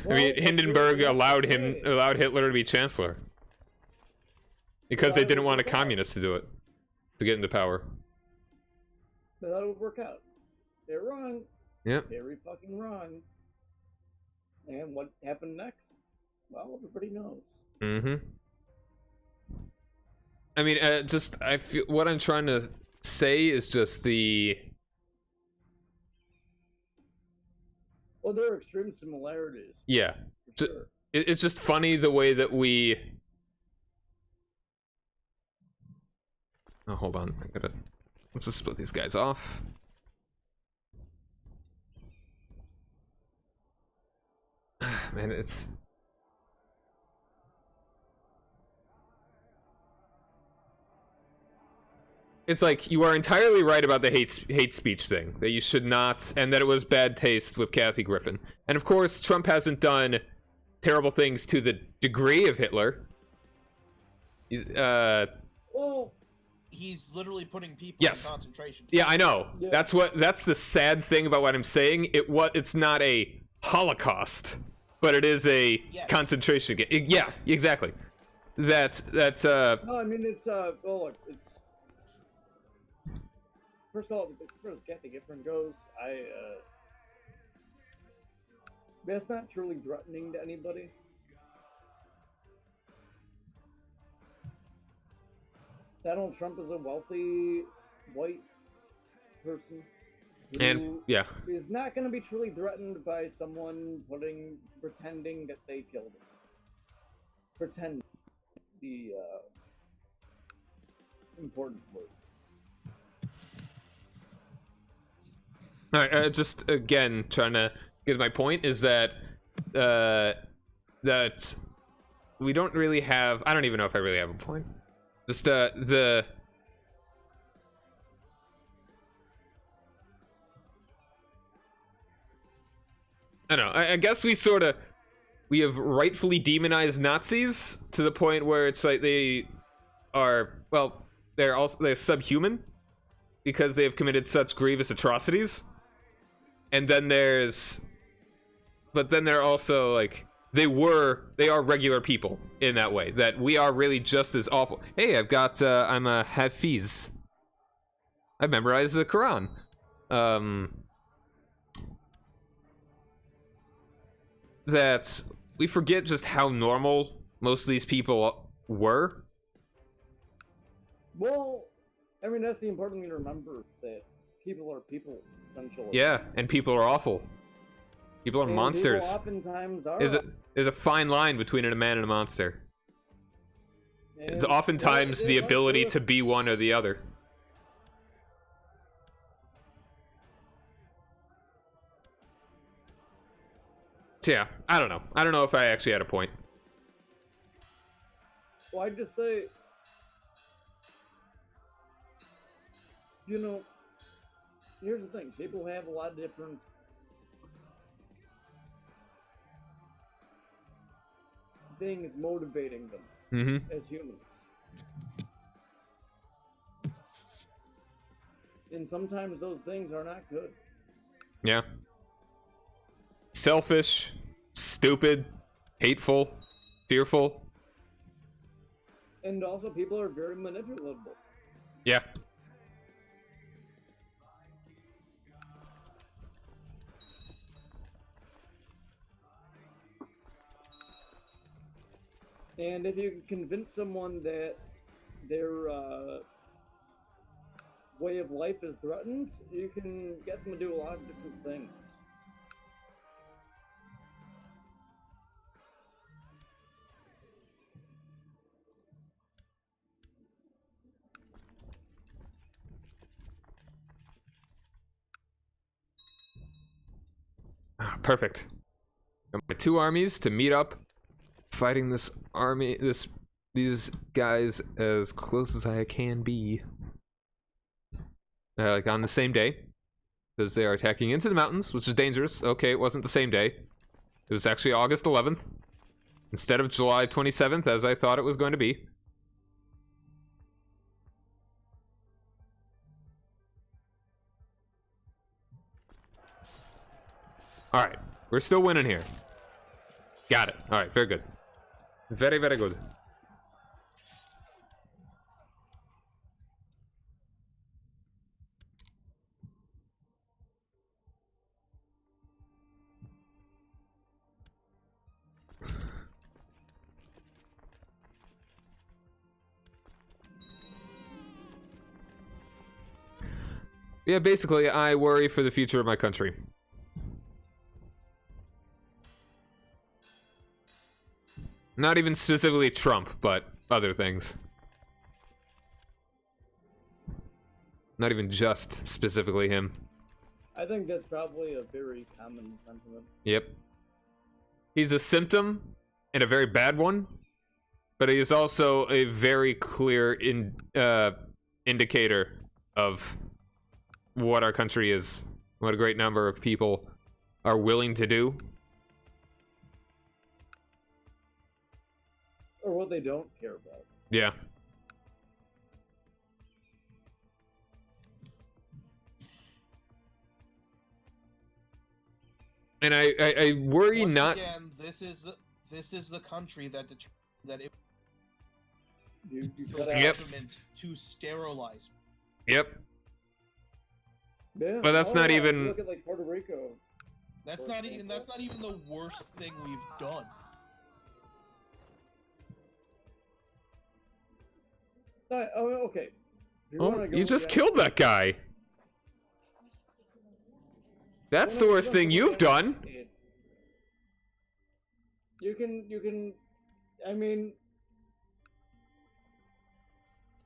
I mean, Hindenburg allowed Hey, Hitler to be chancellor. Because they didn't want a communist to do it. To get into power. They thought it would work out. They're wrong. Yep. Very fucking wrong. And what happened next? Well, everybody knows. Mm-hmm. I mean, I feel what I'm trying to say is just the. Well, there are extreme similarities. Yeah. For sure. It's just funny the way that we. Oh, hold on. Let's just split these guys off. Man, it's like you are entirely right about the hate speech thing, that you should not, and that it was bad taste with Kathy Griffin. And of course, Trump hasn't done terrible things to the degree of Hitler. Well, He's literally putting people Yes. in concentration camps. Yeah, I know. Yeah. That's the sad thing about what I'm saying. It's not a Holocaust, but it is a Yes. concentration camp. Yeah, exactly. no, I mean it's well, look, it's first of all, as far as Kathy Gifford goes, that's not truly threatening to anybody. Donald Trump is a wealthy white person And who yeah, is not going to be truly threatened by someone pretending that they killed him. Pretend the important word. all right. Just again, trying to get my point is that that we don't really have. I don't even know if I really have a point. Just the. I don't know. I guess we have rightfully demonized Nazis to the point where it's like they're subhuman because they have committed such grievous atrocities. And then they're also like they are regular people in that way, that we are really just as awful. Hey, I'm a Hafiz. I memorized the Quran. That we forget just how normal most of these people were. Well, I mean, that's the important thing to remember, that people are people, essentially. Yeah, and people are awful. People are And monsters. People oftentimes are. There's a fine line between a man and a monster. And, It's oftentimes well, the they ability like to be one or the other. So yeah, I don't know. I don't know if I actually had a point. Well, I'd just say, here's the thing. People have a lot of different things motivating them Mm-hmm. as humans. And sometimes those things are not good. Yeah. Selfish, stupid, hateful, fearful. And also, people are very manipulable. Yeah. And if you can convince someone that their way of life is threatened, you can get them to do a lot of different things. Perfect. Got my 2 armies to meet up, fighting this army, these guys as close as I can be. Like on the same day, because they are attacking into the mountains, which is dangerous. Okay, it wasn't the same day. It was actually August 11th instead of July 27th, as I thought it was going to be. All right, we're still winning here. Got it. All right, very good. Very, very good. Yeah, basically, I worry for the future of my country. Not even specifically Trump, but other things. Not even just specifically him. I think that's probably a very common sentiment. Yep. He's a symptom, and a very bad one, but he is also a very clear indicator of what our country is, what a great number of people are willing to do. Or what they don't care about. Yeah. And I worry Once not. Again, this is the country that it You the Yep. government to sterilize. Yep. Yeah. But that's not yeah, even- Look at like Puerto Rico. That's not even the worst thing we've done. Oh, okay. Oh, you just killed that guy. That's the worst thing you've done. You can, I mean,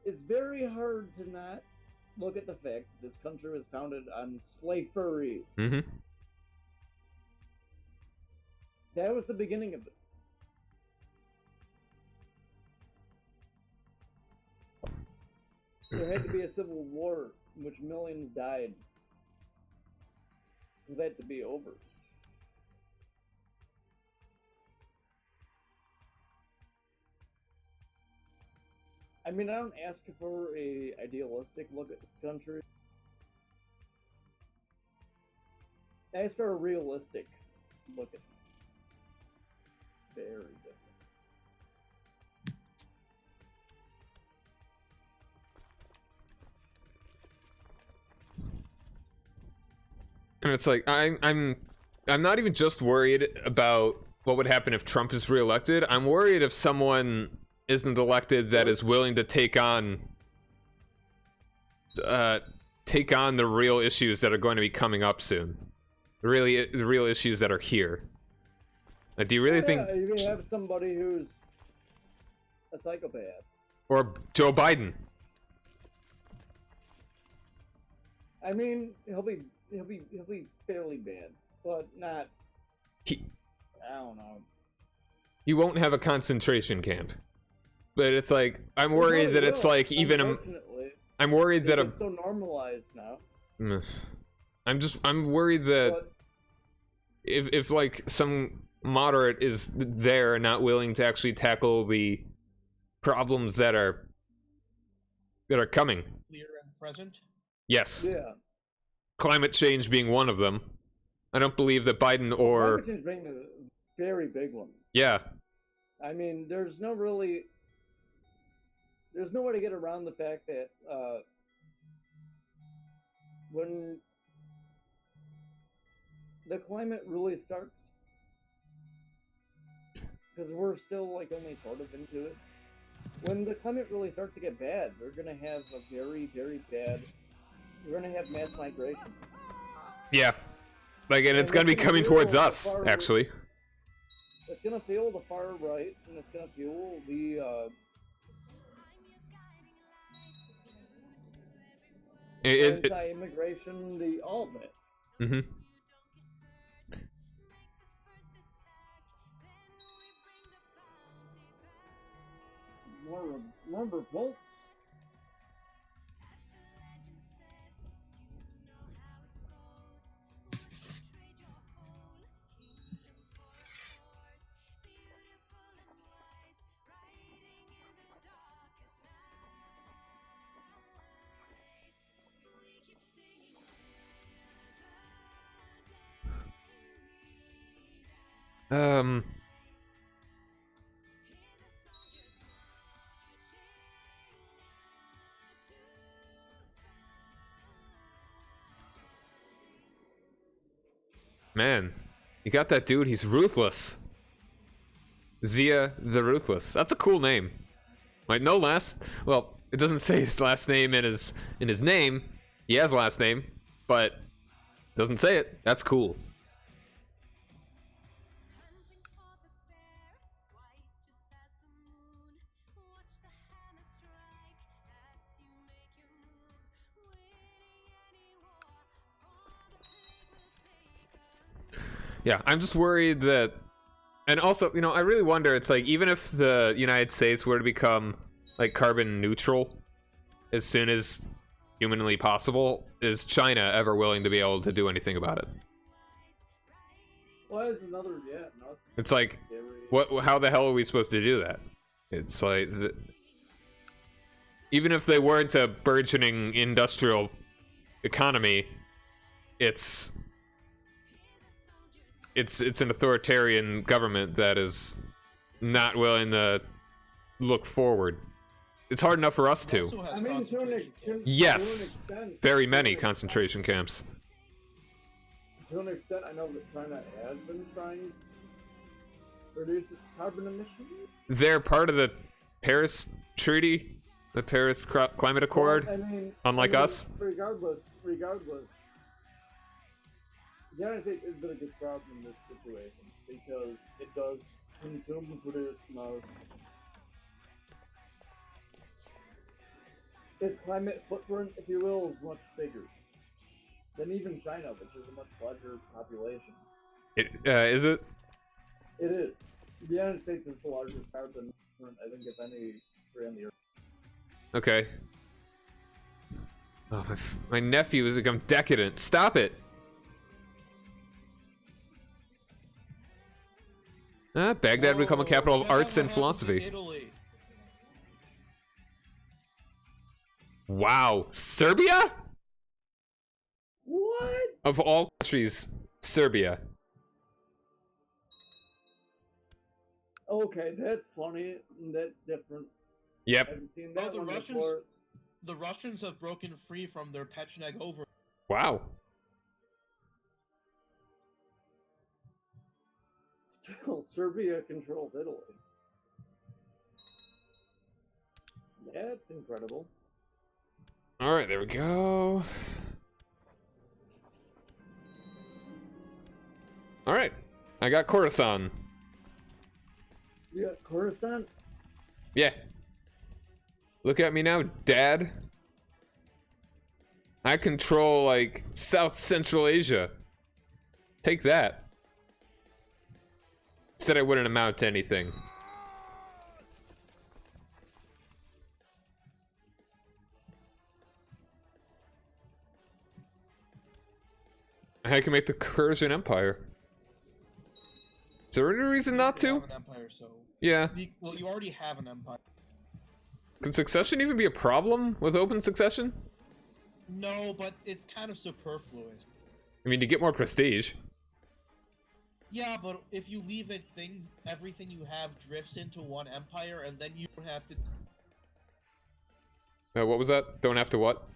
it's very hard to not look at the fact that this country was founded on slavery. Mm-hmm. That was the beginning of it. There had to be a civil war in which millions died for that to be over. I mean, I don't ask for a idealistic look at the country. I ask for a realistic look at it. Very different. And it's like I'm not even just worried about what would happen if Trump is reelected. I'm worried if someone isn't elected that is willing to take on the real issues that are going to be coming up soon. The real issues that are here. Do you really think? You can have somebody who's a psychopath. Or Joe Biden? I mean, he'll be fairly bad, but not. I don't know. He won't have a concentration camp. But it's like I'm worried that it's like even. I'm worried that it's so normalized now. I'm worried that But, if like some moderate is there and not willing to actually tackle the problems that are coming. Clear and present. Yes. Yeah. Climate change being one of them. I don't believe that Biden or... Climate change being a very big one. Yeah. I mean, there's no way to get around the fact that when the climate really starts, because we're still like only sort of into it. When the climate really starts to get bad, we're gonna have a very, very bad. We're gonna have mass migration. Yeah. Like, and it's gonna be coming towards us, actually. It's gonna fuel the far right, and it's gonna fuel the anti-immigration, the all of it. Mm-hmm. More revolts. Man, you got that dude, he's ruthless. Zia the Ruthless. That's a cool name. Like, no last... Well, it doesn't say his last name in his name. He has a last name, but doesn't say it. That's cool. Yeah, I'm just worried that... And also, you know, I really wonder, it's like, even if the United States were to become, like, carbon neutral as soon as humanly possible, is China ever willing to be able to do anything about it? Well, it's another, yeah, no, it's like, how the hell are we supposed to do that? It's like, even if they weren't a burgeoning industrial economy, it's an authoritarian government that is not willing to look forward. It's hard enough for us to. I mean, Yes, very many concentration camps. To an extent, I know that China has been trying to reduce its carbon emissions. They're part of the Paris Treaty, the Paris Climate Accord, well, I mean, unlike us. Regardless, the United States is the biggest problem in this situation because it does consume and produce most. Its climate footprint, if you will, is much bigger than even China, which is a much larger population. Is it? It is. The United States is the largest carbon footprint, I think, if any country on the earth. Okay. Oh, my nephew has become decadent. Stop it! Baghdad become a capital of arts and philosophy. Italy. Wow, Serbia? What? Of all countries, Serbia. Okay, that's funny. That's different. Yep. I haven't seen that the one Russians, before. the Russians have broken free from their Pecheneg over. Wow. Still, Serbia controls Italy. That's incredible. All right, there we go. All right, I got Coruscant. You got Coruscant? Yeah. Look at me now, Dad. I control, like, South Central Asia. Take that. Said I wouldn't amount to anything. I can make the Persian Empire. Is there any reason not to? Have an empire, so Yeah. well, you already have an empire. Can succession even be a problem with open succession? No, but it's kind of superfluous. I mean, to get more prestige. Yeah, but if you leave it, everything you have drifts into one empire, and then you don't have to What was that? Don't have to what?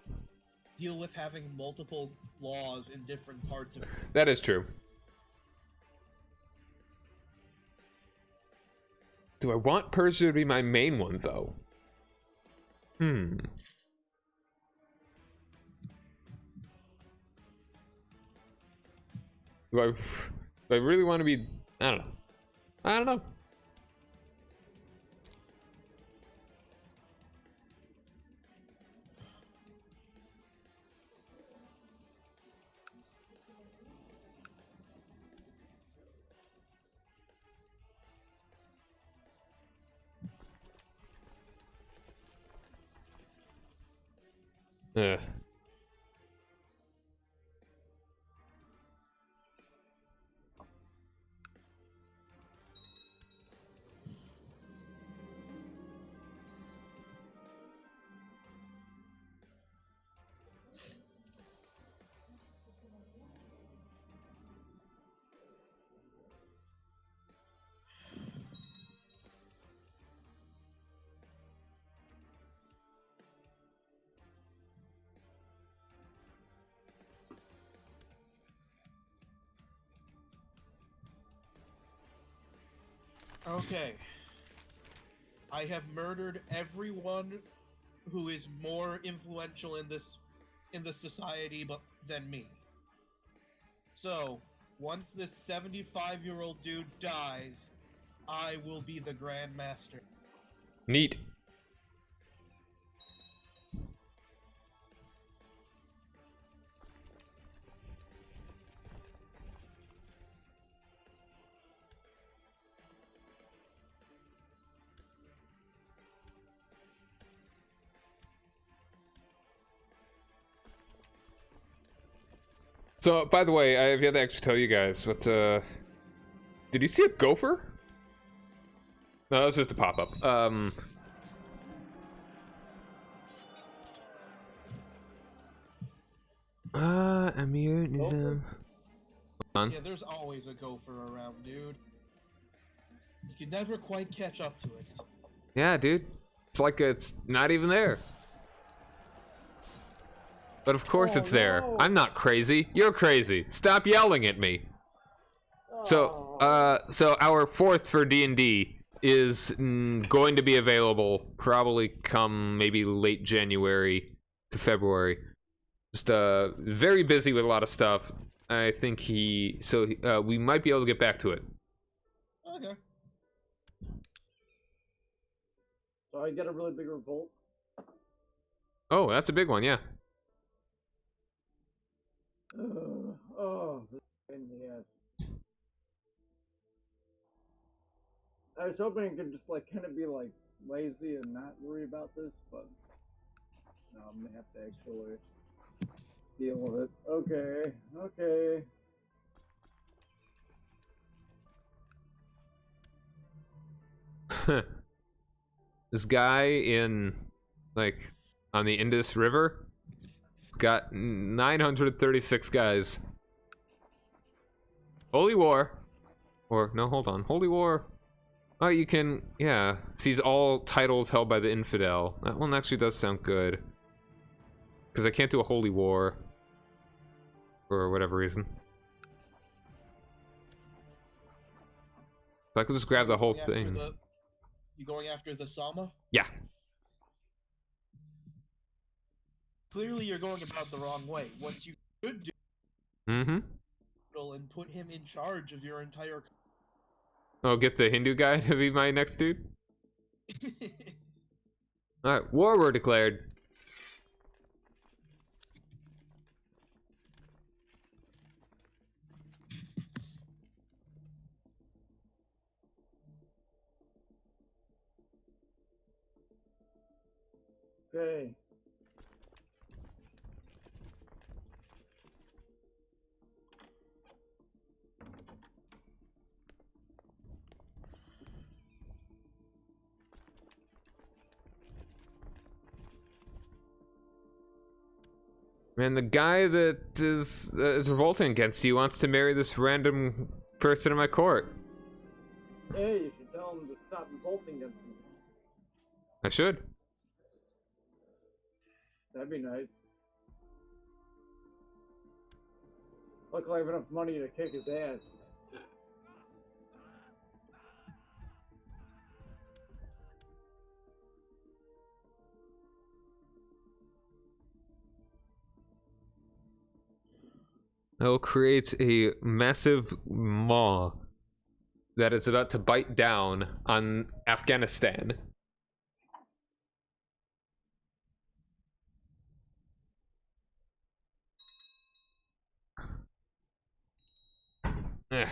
deal with having multiple laws in different parts of it. That is true. Do I want Persia to be my main one, though? Do I really want to be... I don't know. I don't know. Ugh. Okay. I have murdered everyone who is more influential in the society than me. So, once this 75-year-old dude dies, I will be the Grand Master. Neat. So, by the way, I have yet to actually tell you guys, but, did you see a gopher? No, that was just a pop-up. Amir Nizam. Yeah, there's always a gopher around, dude. You can never quite catch up to it. Yeah, dude. It's like it's not even there. But of course it's there. no. I'm not crazy. You're crazy. Stop yelling at me. So, so our fourth for D&D is going to be available probably come maybe late January to February. Just very busy with a lot of stuff. I think we might be able to get back to it. Okay. So I get a really big revolt. Oh, that's a big one, yeah. Oh, this is a pain in the ass. I was hoping I could just like kind of be like lazy and not worry about this, but no, I'm gonna have to actually deal with it. Okay, okay. This guy in, like, on the Indus River got 936 guys. Holy War. Or, no, hold on. Holy War. Oh, you can, yeah. Sees all titles held by the infidel. That one actually does sound good. Because I can't do a Holy War. For whatever reason. So I could just grab the whole thing. You going after the Sama? Yeah. Clearly you're going about the wrong way. What you should do and put him in charge of your entire... Oh, get the Hindu guy to be my next dude? Alright, war were declared. Okay. Man, the guy that is revolting against you wants to marry this random person in my court. Hey, you should tell him to stop revolting against me. I should. That'd be nice. Luckily, I have enough money to kick his ass. I'll create a massive maw that is about to bite down on Afghanistan. Ugh.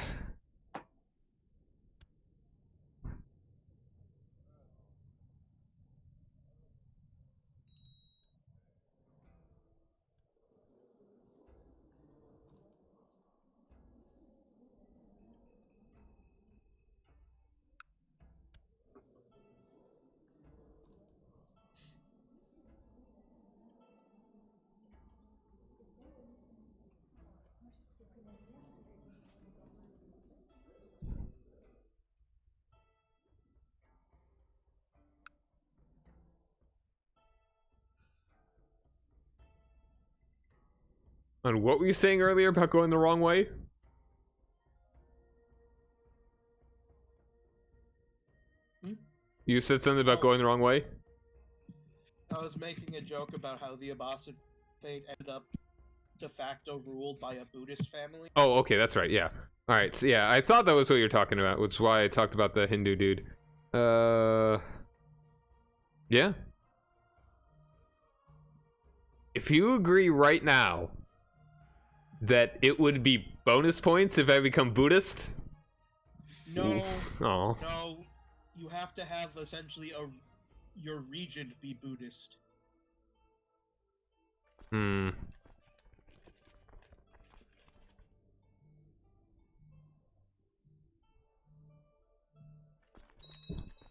And what were you saying earlier about going the wrong way? You said something about going the wrong way? I was making a joke about how the Abbasid fate ended up de facto ruled by a Buddhist family. Oh, okay, that's right, yeah. Alright, so yeah, I thought that was what you were talking about, which is why I talked about the Hindu dude. Yeah. If you agree right now that it would be bonus points if I become Buddhist? No. Oh. No. You have to have essentially your region be Buddhist. Hmm.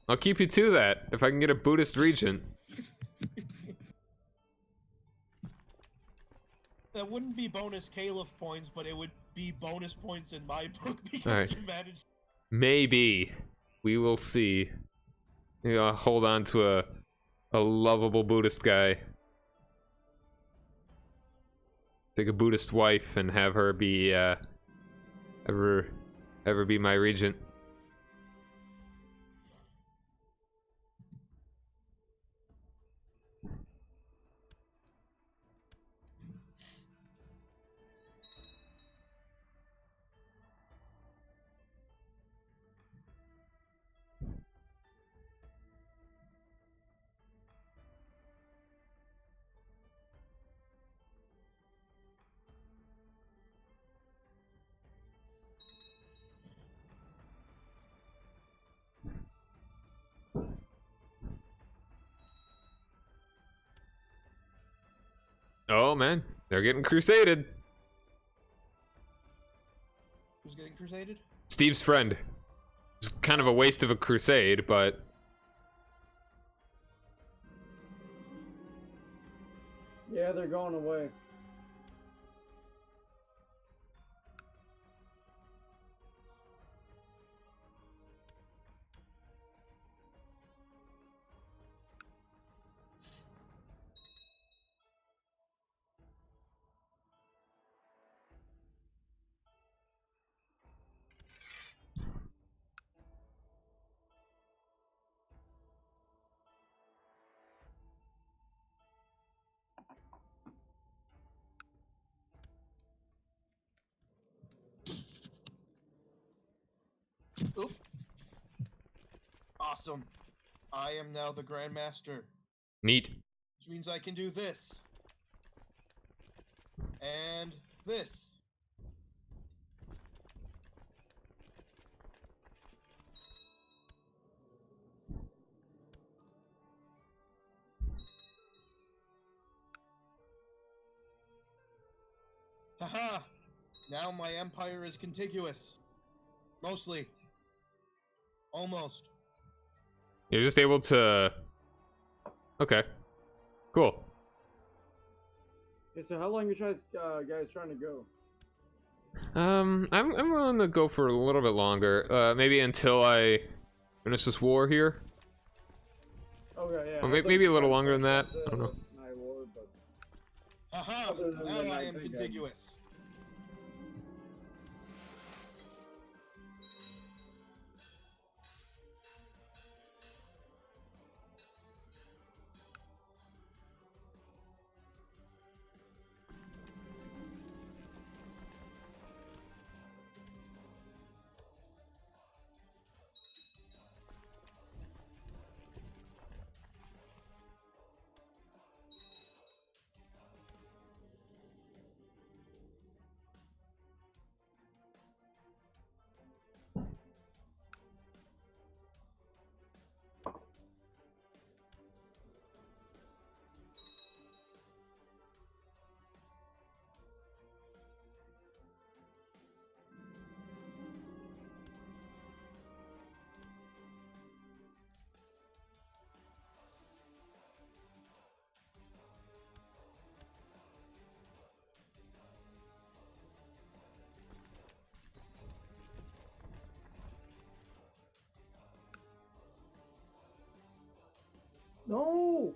I'll keep you to that if I can get a Buddhist regent. That wouldn't be bonus Caliph points, but it would be bonus points in my book because Alright. you managed. Maybe. We will see. Maybe I'll hold on to a lovable Buddhist guy. Take a Buddhist wife and have her be ever be my regent. Oh man, they're getting crusaded. Who's getting crusaded? Steve's friend. It's kind of a waste of a crusade, but Yeah, they're going away. Oop. Awesome. I am now the Grandmaster. neat. Which means I can do this. And this. Haha! Now my empire is contiguous. Mostly. Almost. You're just able to. Okay. Cool. Okay, so how long you guys trying to go? I'm willing to go for a little bit longer. Maybe until I finish this war here. Okay, yeah. Or maybe a little longer than that. I don't know. My war, but Haha! Other than Now that, I I am think I'm- contiguous. no.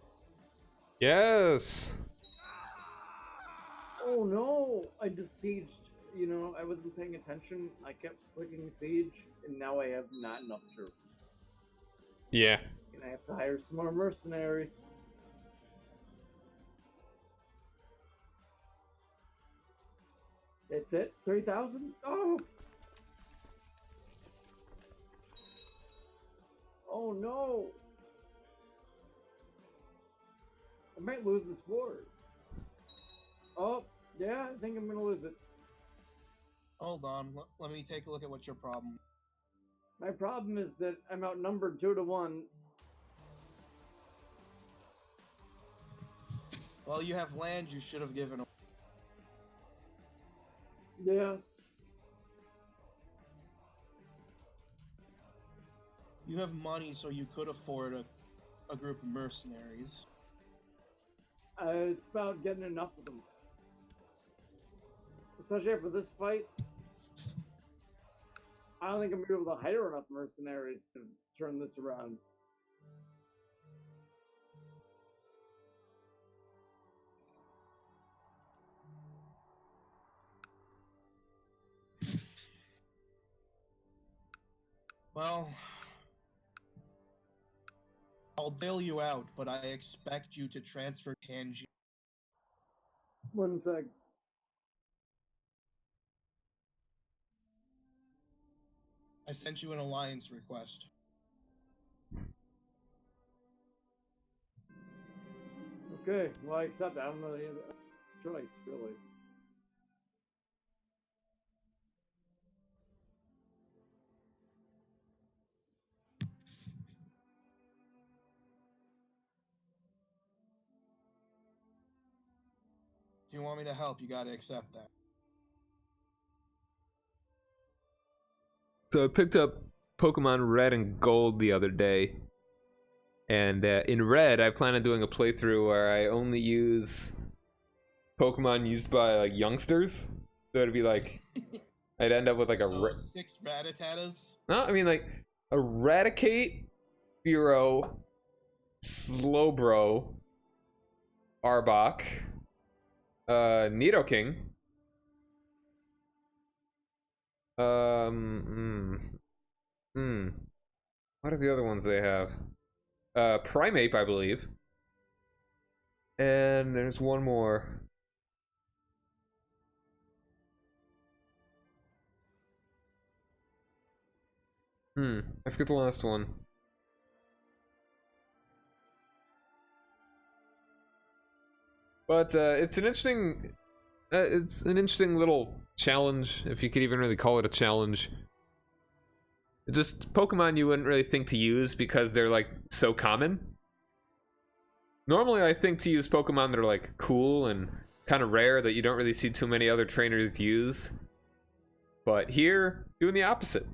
Yes. Oh no! I just sieged. You know, I wasn't paying attention. I kept clicking siege, and now I have not enough troops. Yeah. And I have to hire some more mercenaries. That's it? 3,000? Oh! Oh no! I might lose this war. Oh, yeah, I think I'm gonna lose it. Hold on, let me take a look at what's your problem. My problem is that I'm outnumbered 2-1. Well, you have land you should have given away. Yes. You have money, so you could afford a group of mercenaries. It's about getting enough of them. Especially after this fight. I don't think I'm gonna be able to hire enough mercenaries to turn this around. Well, I'll bail you out, but I expect you to transfer Kanji. 1 sec. I sent you an alliance request. Okay, well I accept that. I don't really have a choice, really. If you want me to help, you gotta accept that. So I picked up Pokemon Red and Gold the other day. And in Red, I plan on doing a playthrough where I only use Pokemon used by like youngsters. So it'd be like, I'd end up with like So 6 Rattatas. no, I mean like Eradicate, Bureau, Slowbro, Arbok, Nidoking, what are the other ones they have? Primeape, I believe. And there's one more. I forget the last one. But it's an interesting little challenge, if you could even really call it a challenge. Just Pokemon you wouldn't really think to use because they're like so common. Normally I think to use Pokemon that are like cool and kind of rare that you don't really see too many other trainers use. But here, doing the opposite.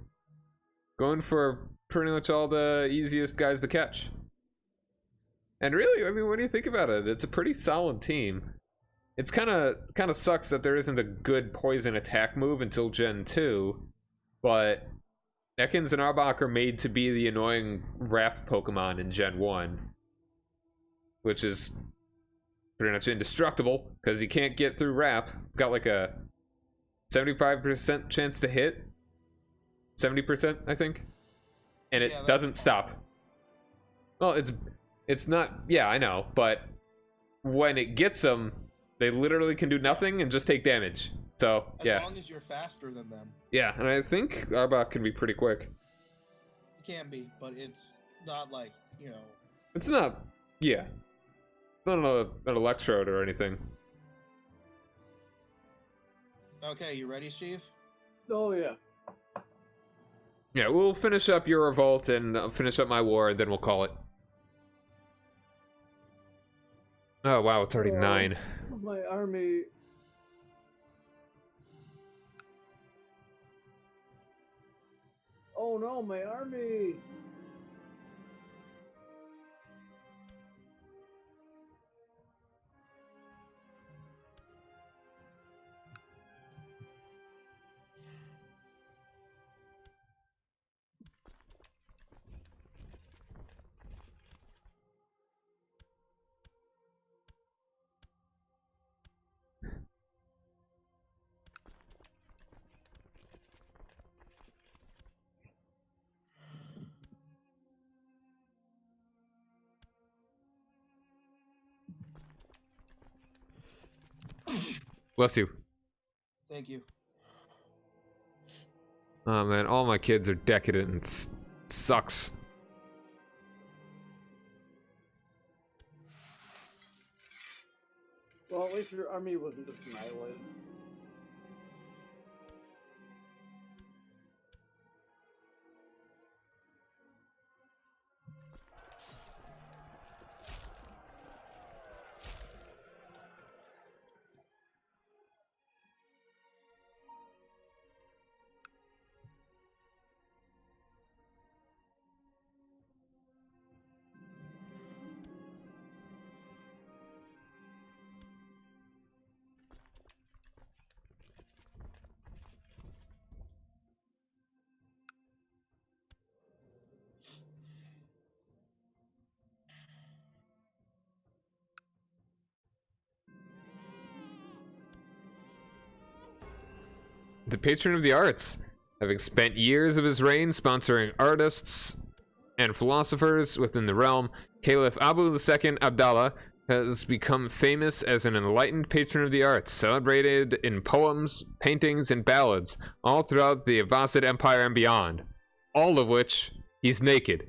Going for pretty much all the easiest guys to catch. And really, I mean, what do you think about it? It's a pretty solid team. it's kind of sucks that there isn't a good poison attack move until Gen 2, but Ekans and Arbok are made to be the annoying rap Pokemon in Gen 1, which is pretty much indestructible because you can't get through rap. It's got like a 75% chance to hit, 70% I think, and it doesn't stop. Well, it's not, yeah, I know, but when it gets them, they literally can do nothing and just take damage. So yeah, as long as you're faster than them. Yeah, and I think Arbok can be pretty quick. It can be, but it's not like, you know. It's not, yeah, it's not an electrode or anything. Okay, you ready, Steve? Oh yeah. Yeah, we'll finish up your revolt and finish up my war, and then we'll call it. Oh wow, it's already 9. My army. Oh no, my army. Bless you. Thank you. Oh man, all my kids are decadent and sucks. Well, at least your army wasn't just annihilated. The patron of the arts, having spent years of his reign sponsoring artists and philosophers within the realm, Caliph Abu II Abdallah has become famous as an enlightened patron of the arts, celebrated in poems, paintings, and ballads all throughout the Abbasid Empire and beyond, all of which he's naked.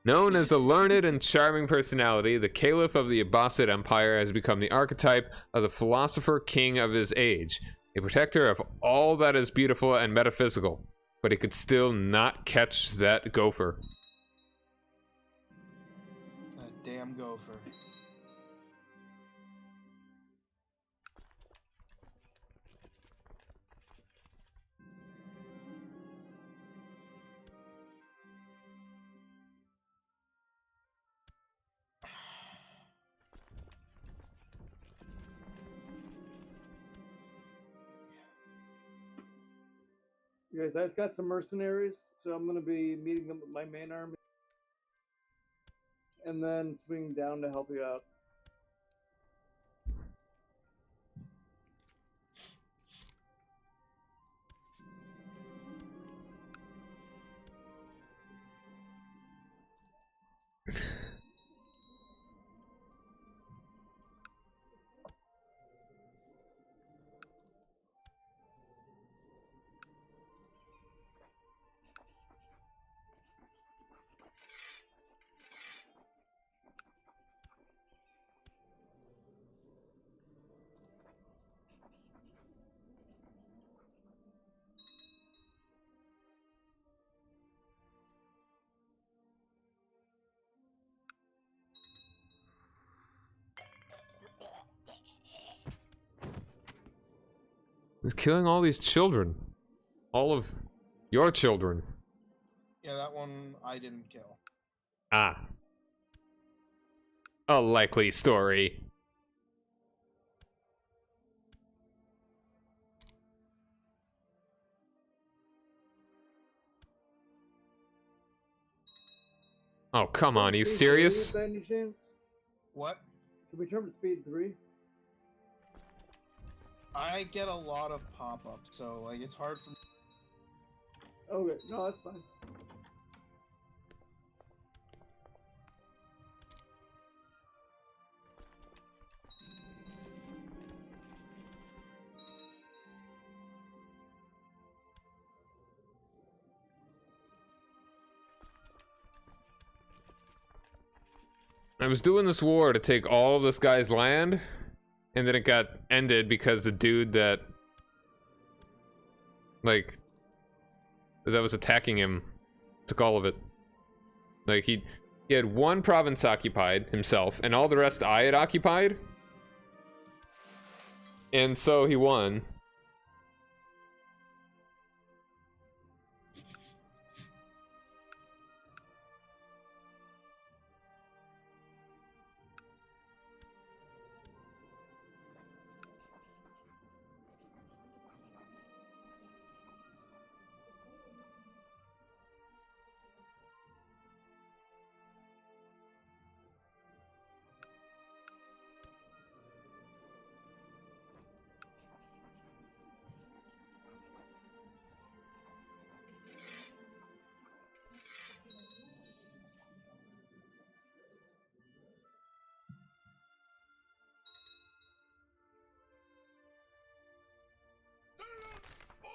Known as a learned and charming personality, the Caliph of the Abbasid Empire has become the archetype of the philosopher king of his age, a protector of all that is beautiful and metaphysical, but he could still not catch that gopher. That damn gopher. You guys, I just got some mercenaries, so I'm gonna be meeting them with my main army, and then swinging down to help you out. He's killing all these children. All of your children. Yeah, that one I didn't kill. Ah. A likely story. Oh, come on, are you Speed serious? 3 by any chance? What? Can we turn to speed 3? I get a lot of pop-ups, so like it's hard for me. Okay, no, that's fine. I was doing this war to take all of this guy's land, and then it got ended because the dude that, like, that was attacking him took all of it. Like, he had one province occupied himself, and all the rest I had occupied. And so he won.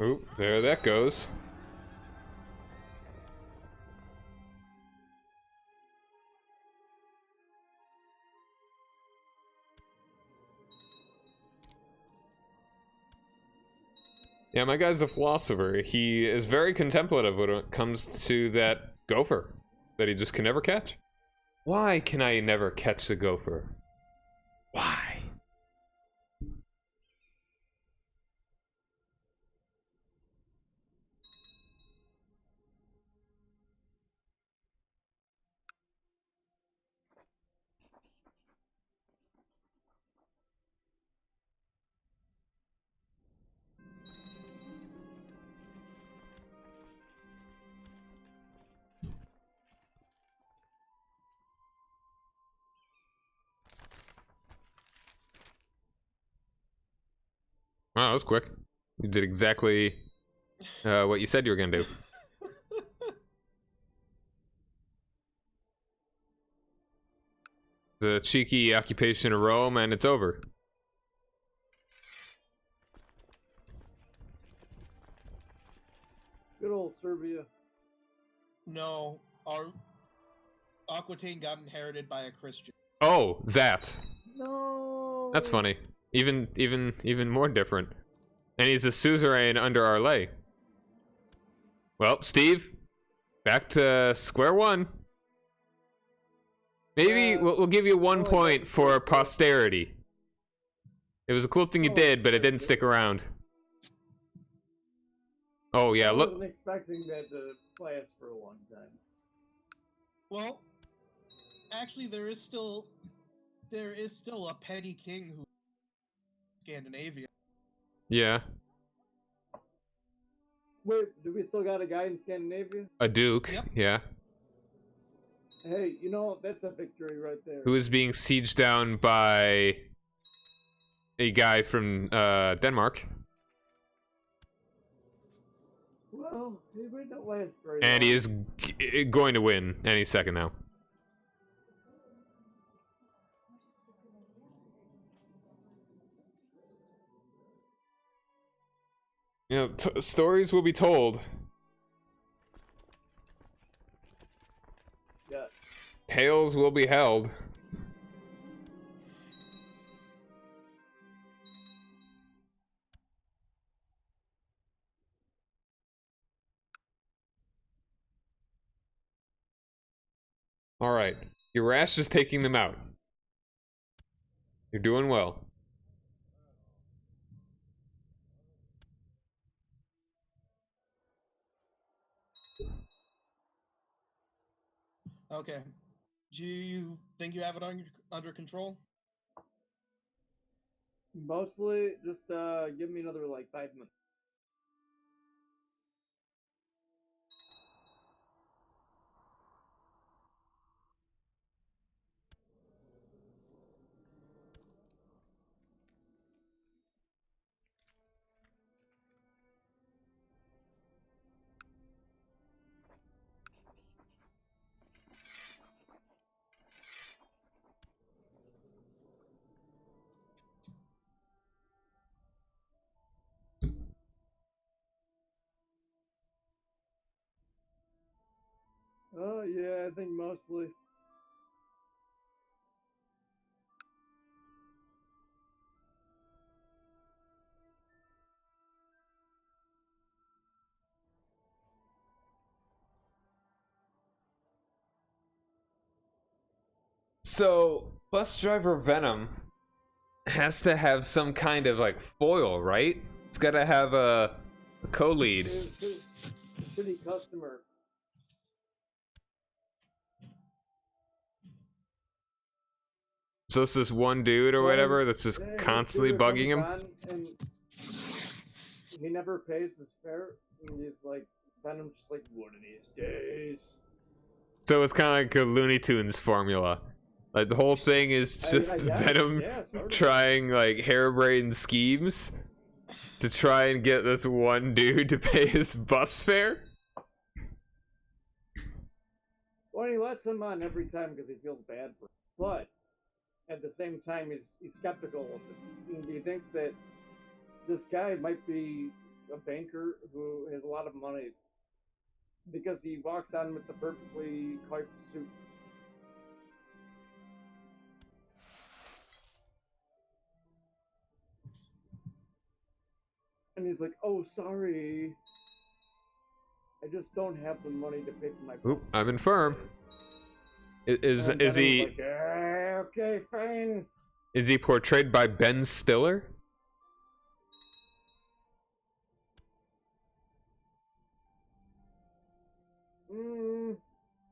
Oop, there that goes. Yeah, my guy's the philosopher. He is very contemplative when it comes to that gopher that he just can never catch. Why can I never catch the gopher? Why? Wow, that was quick. You did exactly what you said you were gonna do. The cheeky occupation of Rome, and it's over. Good old Serbia. No, our Aquitaine got inherited by a Christian. Oh, that. No. That's funny. Even more different. And he's a suzerain under our lay. Well, Steve, back to square one. Maybe we'll give you 1 point for posterity. It was a cool thing you did, but it didn't stick around. Oh yeah, I look. wasn't expecting that to last for a long time. Well, actually, there is still a petty king who Scandinavia. Yeah, Wait, do we still got a guy in Scandinavia? a duke. Yep. Yeah, Hey, you know, that's a victory right there. who is being sieged down by a guy from Denmark, Well, he might not last very and long. he is going to win any second now. You know, stories will be told. Yeah. Tales will be held. Alright. Your rash is taking them out. You're doing well. Okay. Do you think you have it under control? Mostly, just give me another like 5 minutes. Yeah, I think mostly. So, bus driver Venom has to have some kind of like foil, right? It's got to have a co-lead. Shitty customer. So it's this one dude or whatever that's just constantly bugging him. And he never pays his fare. And he's like, Venom's just like, one of these days. So it's kind of like a Looney Tunes formula. Like the whole thing is just Venom trying like harebrained schemes to try and get this one dude to pay his bus fare. Well, he lets him on every time because he feels bad for him. But at the same time, he's skeptical of it. And he thinks that this guy might be a banker who has a lot of money because he walks on with the perfectly coiffed suit. And he's like, "Oh, sorry, I just don't have the money to pay for my." Oop, I'm infirm. Is he? Like, okay, fine. Is he portrayed by Ben Stiller?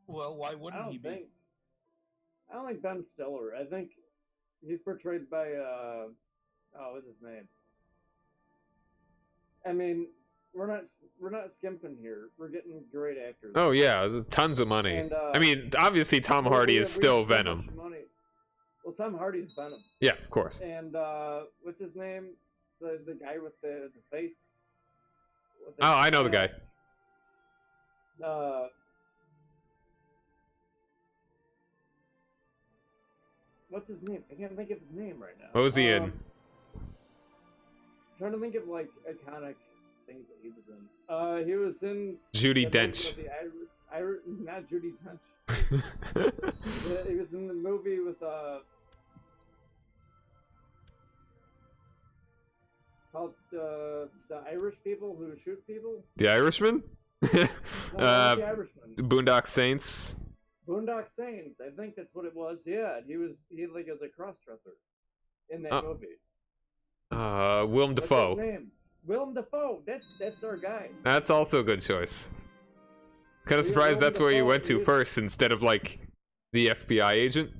Well, why wouldn't he be? I don't think Ben Stiller. I think he's portrayed by what's his name? I mean, we're not skimping here. We're getting great actors. Oh yeah, there's tons of money. And, I mean, obviously Tom Hardy is still Venom. Well, Tom Hardy's Venom. Yeah, of course. And what's his name? The guy with the face. Oh, I know the guy. What's his name? I can't think of his name right now. What was he in? Trying to think of like iconic things that he was in. He was in Judi Dench. Not Judi Dench. He was in the movie with called the Irish people who shoot people. The Irishman. The Irishman. Boondock Saints. Boondock Saints. I think that's what it was. Yeah, he like as a cross-dresser in that movie. Willem Dafoe. What's his name? Willem Dafoe. That's our guy. That's also a good choice. Kind of surprised that's where you went to first instead of like the FBI agent.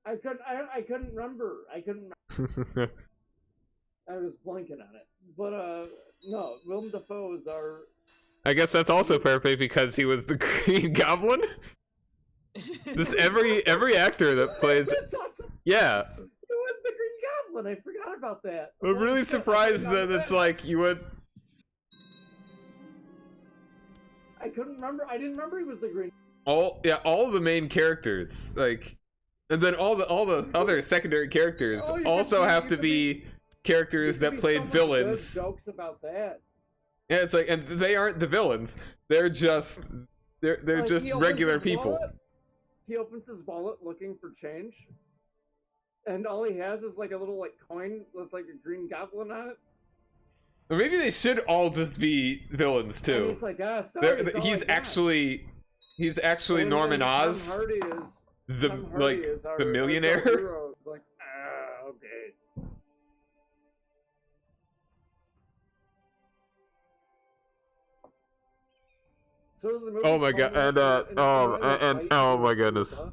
I couldn't remember. I was blanking on it. But no, Willem Dafoe is our. I guess that's also perfect because he was the Green Goblin. Just every actor that plays. That's awesome. Yeah. He was the Green Goblin. I forgot about that. I'm really surprised that it's like you went. I couldn't remember. I didn't remember he was the Green. All of the main characters, like, and then all the other secondary characters also have to be characters that played villains. Jokes about that. Yeah, it's like, and they aren't the villains. They're just they're just regular people. He opens his wallet looking for change, and all he has is like a little like coin with like a Green Goblin on it. Or maybe they should all just be villains too. And he's like, sorry, he's actually Norman Oz. Tom Hardy is the millionaire. Hero. It's like, okay. So the movie Oh my god! And oh my goodness!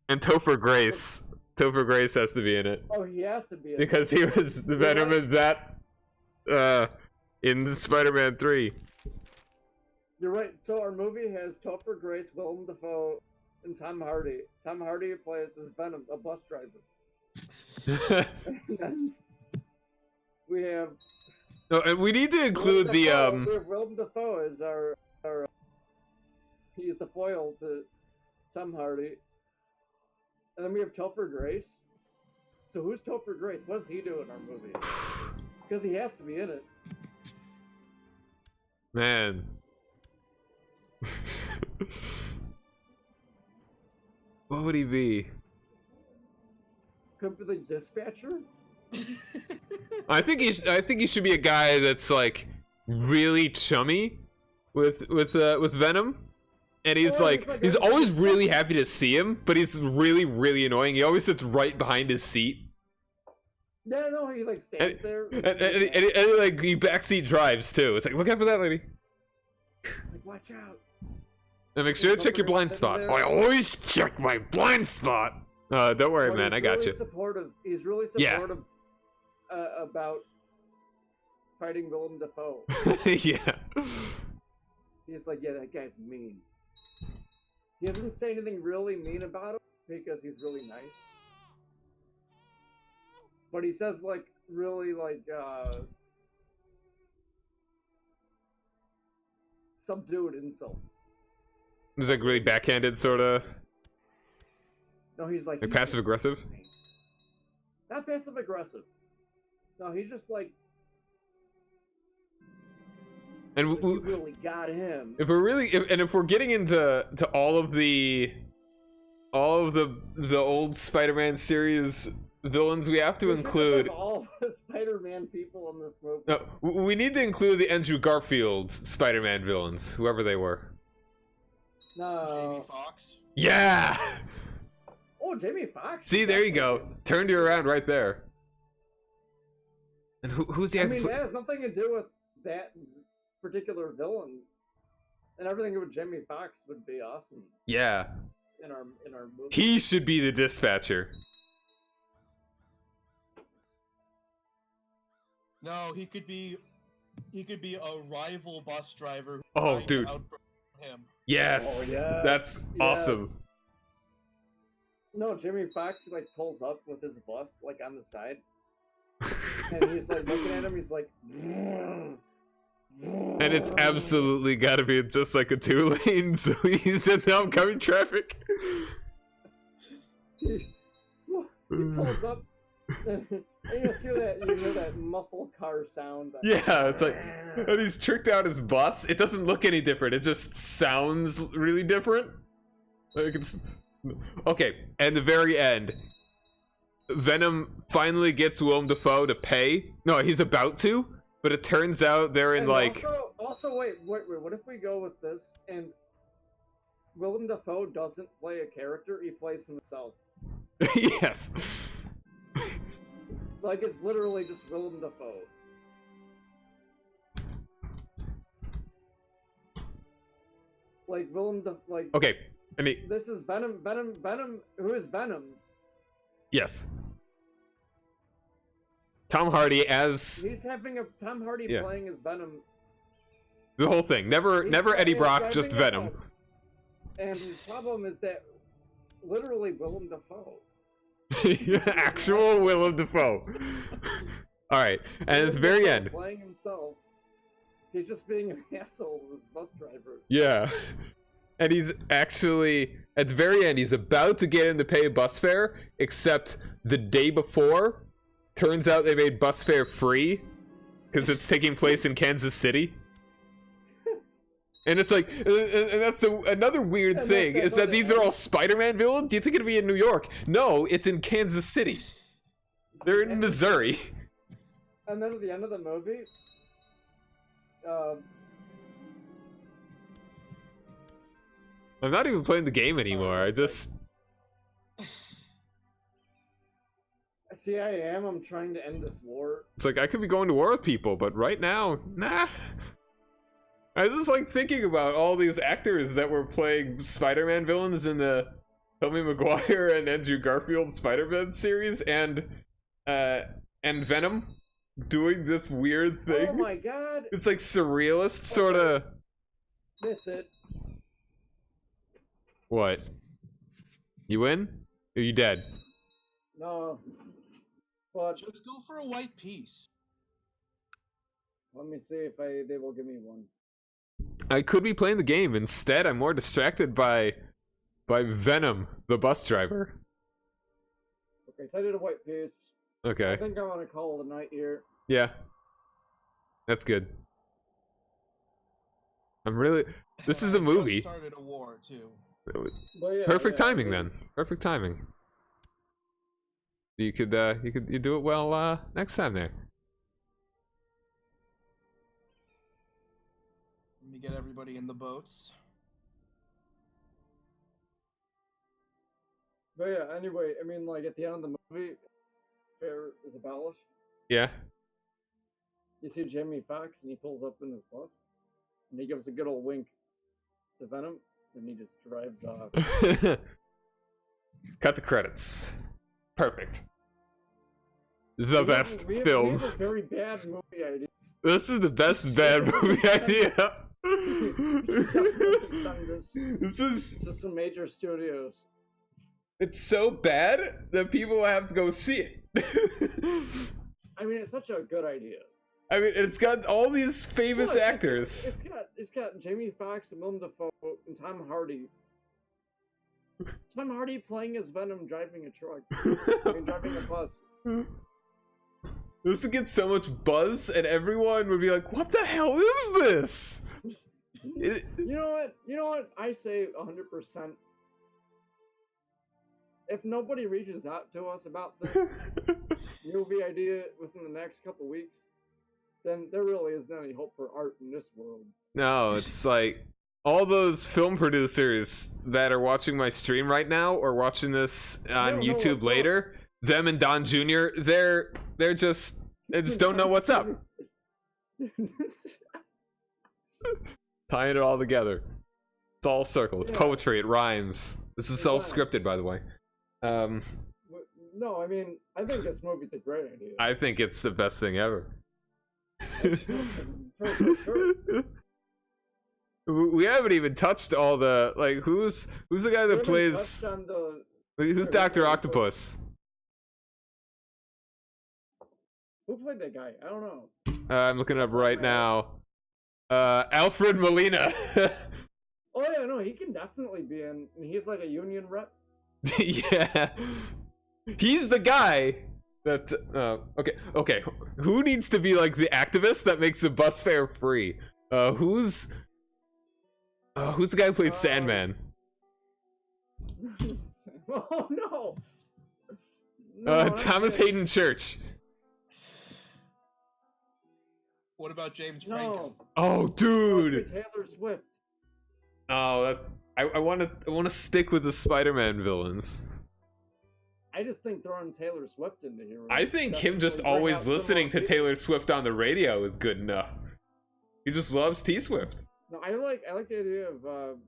And Topher Grace. Topher Grace has to be in it. Oh, he has to be in it. Because he was the Venom in that. In Spider-Man 3. You're right. So our movie has Topher Grace, Willem Dafoe, and Tom Hardy. Tom Hardy plays as Venom, a bus driver. And then we have. No, and we need to include We have Willem Dafoe as our. He's the foil to Tom Hardy. And then we have Topher Grace. So who's Topher Grace? What does he do in our movie? Because he has to be in it. Man. What would he be? Could be the dispatcher. I think he should be a guy that's like really chummy with Venom. And he's he's always really happy to see him, but he's really annoying. He always sits right behind his seat. Yeah, no, he like stands there. And like he backseat drives too. It's like, look out for that lady. Like, watch out. And make sure to check your blind spot. I always check my blind spot. Don't worry, man. I got you. He's really supportive about fighting Willem Dafoe. Yeah. He's like, yeah, that guy's mean. He doesn't say anything really mean about him because he's really nice. But he says like really like subdued insults. He's like really backhanded, sort of. No, he's like passive aggressive. Nice. Not passive aggressive. No, he's just like. And you really got him. If we're getting into all of the old Spider-Man series villains, we have to include all the Spider-Man people in this movie. No, we need to include the Andrew Garfield Spider-Man villains, whoever they were. No. Jamie Foxx. Yeah. Oh, Jamie Foxx. See, there you go. Turned you around right there. And who's the? I mean, that has nothing to do with that particular villain, and everything with Jamie Foxx would be awesome. Yeah. In our movie. He should be the dispatcher. No, he could be a rival bus driver. Oh, dude. Him. Yes. Oh, yes. That's awesome. No, Jamie Foxx like pulls up with his bus like on the side, and he's like looking at him. He's like, and it's absolutely got to be just like a 2-lane, so he's in the oncoming traffic. He pulls up, and you hear that muscle car sound. Yeah, it's like, and he's tricked out his bus. It doesn't look any different. It just sounds really different. Like it's okay. And the very end, Venom finally gets Willem Dafoe to pay. No, he's about to, but it turns out they're in and like. Also, wait. What if we go with this and Willem Dafoe doesn't play a character; he plays himself. Yes. Like it's literally just Willem Dafoe. Like like. Okay. I mean. This is Venom. Who is Venom? Yes. Tom Hardy as. He's having Tom Hardy playing as Venom. The whole thing. Never Eddie Brock, just Venom. And his problem is that literally Willem Dafoe. Actual Willem Dafoe. Alright, and at the very end. Playing himself. He's just being an asshole with his bus driver. Yeah. And he's actually, at the very end, he's about to get him to pay bus fare, except the day before, turns out they made bus fare free, because it's taking place in Kansas City. And it's like, and that's another weird thing, is that these are all Spider-Man villains? You think it'd be in New York? No, it's in Kansas City. They're in Missouri. And then at the end of the movie, I'm not even playing the game anymore, I just... See, I am. I'm trying to end this war. It's like, I could be going to war with people, but right now, nah. I was just like thinking about all these actors that were playing Spider-Man villains in the Tobey Maguire and Andrew Garfield Spider-Man series, and Venom doing this weird thing. Oh my god! It's like surrealist, sort of. That's it. What? You win? Or you dead? No. But just go for a white piece. Let me see if they will give me one. I could be playing the game. Instead, I'm more distracted by Venom, the bus driver. Okay, so I did a white piece. Okay. I think I want to call it a night here. Yeah. That's good. I'm really... This is a movie. Started a war, too. But yeah, Perfect yeah, timing I mean, then. Perfect timing. You do it well next time there. Let me get everybody in the boats. But yeah, anyway, I mean, like at the end of the movie, fair is abolished. Yeah. You see Jamie Foxx, and he pulls up in his bus, and he gives a good old wink to Venom, and he just drives off. Cut the credits. Perfect. The best We film. have a very bad movie idea. This is the best bad movie idea. This is just some major studios. it's so bad that people have to go see it. I mean, it's such a good idea. I mean, it's got all these famous Well, actors. It's got Jamie Foxx and Willem Dafoe and Tom Hardy. Tom Hardy playing as Venom driving a truck. I mean, driving a bus. This would get so much buzz, and everyone would be like, "What the hell is this?" You know what? I say 100%. If nobody reaches out to us about this movie idea within the next couple weeks, then there really isn't any hope for art in this world. No, it's like all those film producers that are watching my stream right now or watching this on YouTube later, them and Don Jr., they just don't know what's up. Tying it all together. It's all circle. It's poetry. It rhymes. This is all scripted, by the way. No, I mean, I think this movie's a great idea. I think it's the best thing ever. For sure. We haven't even touched all the like who's the guy that plays who's Dr. Octopus? Who played that guy? I don't know. I'm looking it up right now. Alfred Molina. Oh yeah, no, he can definitely be in. He's like a union rep. Yeah, he's the guy that. Okay. Who needs to be like the activist that makes the bus fare free? Who's the guy who plays Sandman? Oh no. Thomas Hayden Church. What about James Franco? Oh, dude. Taylor Swift. Oh, I want to stick with the Spider-Man villains. I just think throwing Taylor Swift into here. I think him just always listening to Taylor Swift on the radio is good enough. He just loves T-Swift. No, I like the idea of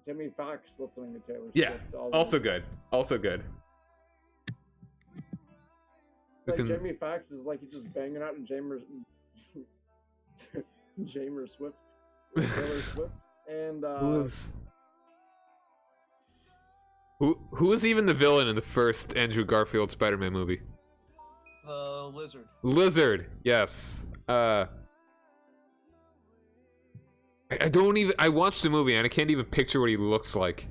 Jimmy Fox listening to Taylor Swift. Yeah, also good. Also good. Like Jamie Foxx is like he's just banging out in Jamer Swift, Taylor Swift, and who was even the villain in the first Andrew Garfield Spider-Man movie? The Lizard. Lizard, yes. I don't even. I watched the movie and I can't even picture what he looks like.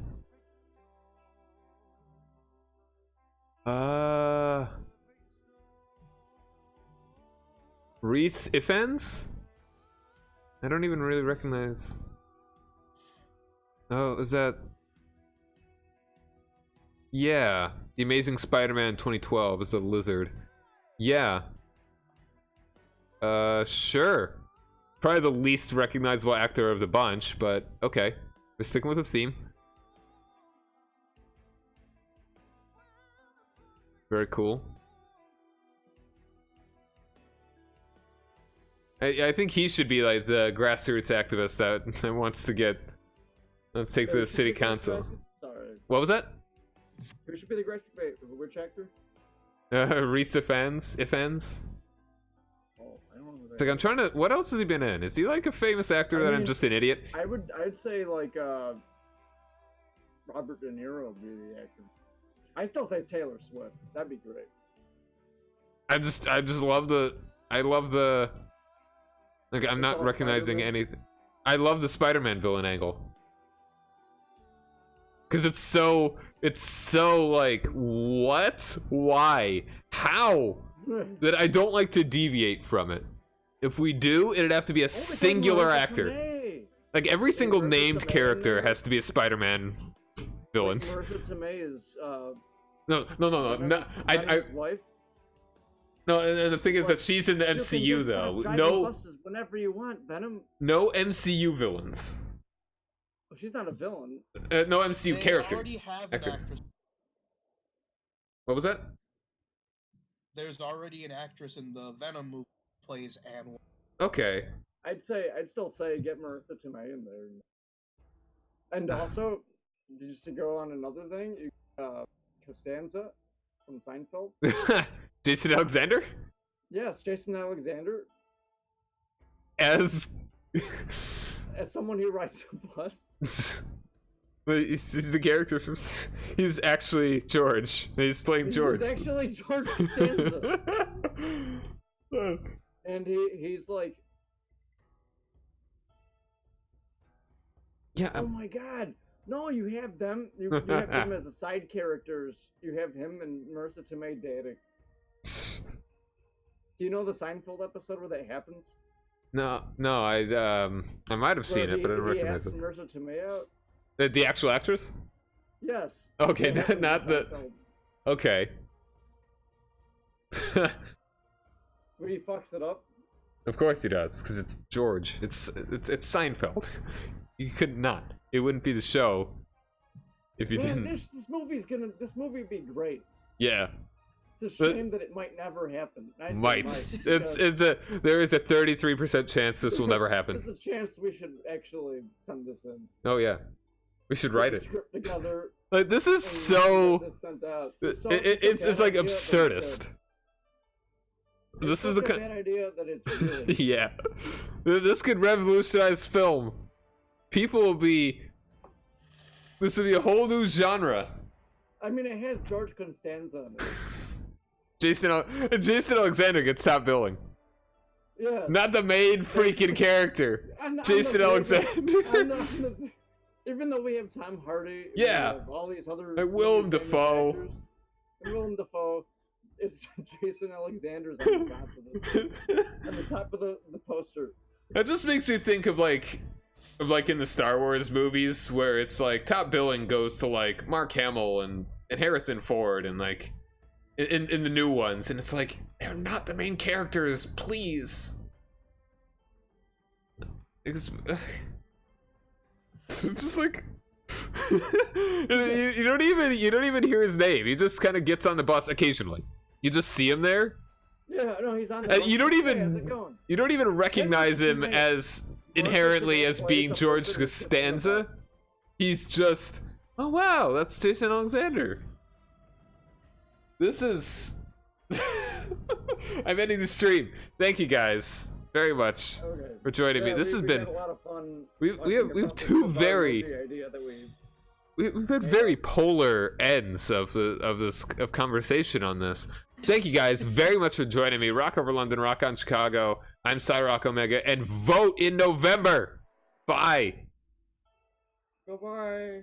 Reese Ifans? I don't even really recognize. Oh, is that? Yeah, The Amazing Spider-Man 2012 is the Lizard. Yeah. Sure. Probably the least recognizable actor of the bunch, but okay. We're sticking with the theme. Very cool. I think he should be like the grassroots activist that wants to get. Let's take to the city council. Sorry. What was that? Who should be the grassroots? Which actor? Reese Ifans. Oh, I don't know. It's like I'm trying to. What else has he been in? Is he like a famous actor that I'm just an idiot? I'd say like Robert De Niro would be the actor. I still say Taylor Swift. That'd be great. I just love the. I love the. Like I'm not recognizing anything. I love the Spider-Man villain angle. Cause it's so like what? Why? How? That I don't like to deviate from it. If we do, it'd have to be a singular actor. Like every single Marissa named Tomei character in there? has to be a Spider-Man villain. Like Marissa Tomei is No. Venom's wife. No. And the thing is What? that she's in the You can MCU just stop though. driving No, buses whenever you want, Venom. no MCU villains. Well, she's not a villain. No MCU They characters. already have an Actors. actress. What was that? There's already an actress in the Venom movie who plays Anne. Okay. I'd still say get Marissa Tomei in there. And also, just to go on another thing, Costanza from Seinfeld. Jason Alexander Yes, Jason Alexander as as someone who rides a bus. But he's the character from. He's actually George. He's playing George. He's actually George Costanza, and he's like, yeah. oh my god, no! You have them. You have them as a side characters. You have him and Marissa Tomei dating. Do you know the Seinfeld episode where that happens? No, I might have seen Where it, but I don't he recognize asks it. Marissa Tomei out. The actual actress? Yes. Okay, That happens in not the. Seinfeld. Okay. When he fucks it up. Of course he does, because it's George. It's Seinfeld. You could not. It wouldn't be the show if you Man, didn't. this movie would be great. Yeah. It's a But- shame that it might never happen. I say Might. because There is a 33% chance this will never happen. There's a chance we should actually send this in. Oh yeah. We should write Put it. the script together. Like this is and so. get this sent out. It's such a it's bad like idea that absurdist. it's This is such the a bad idea that it's really. yeah. This could revolutionize film. People will be. This would be a whole new genre. I mean, it has George Costanza in it. Jason Alexander gets top billing. Yeah. Not the main freaking character. Jason Alexander. Even though we have Tom Hardy, Yeah. we have all these other Like Willem famous Dafoe. actors, and Willem Dafoe, it's Jason Alexander's on the top of it, on the top of the poster. That just makes me think of like in the Star Wars movies where it's like top billing goes to like Mark Hamill and Harrison Ford and like in the new ones, and it's like they're not the main characters, please. It's just like you don't even hear his name. He just kind of gets on the bus occasionally. You just see him there. Yeah, no, he's on the You don't Hey, how's it even going? you don't even recognize him as inherently as being George Costanza. He's just, oh wow, that's Jason Alexander. This is. I'm ending the stream. Thank you guys very much Okay. for joining me. Yeah, This has we been. had a lot of fun. We talking have about this two bizarre very. movie idea that We've had very polar ends of conversation on this. Thank you guys very much for joining me. Rock over London, rock on Chicago. I'm Cyrock Omega, and vote in November. Bye. Goodbye.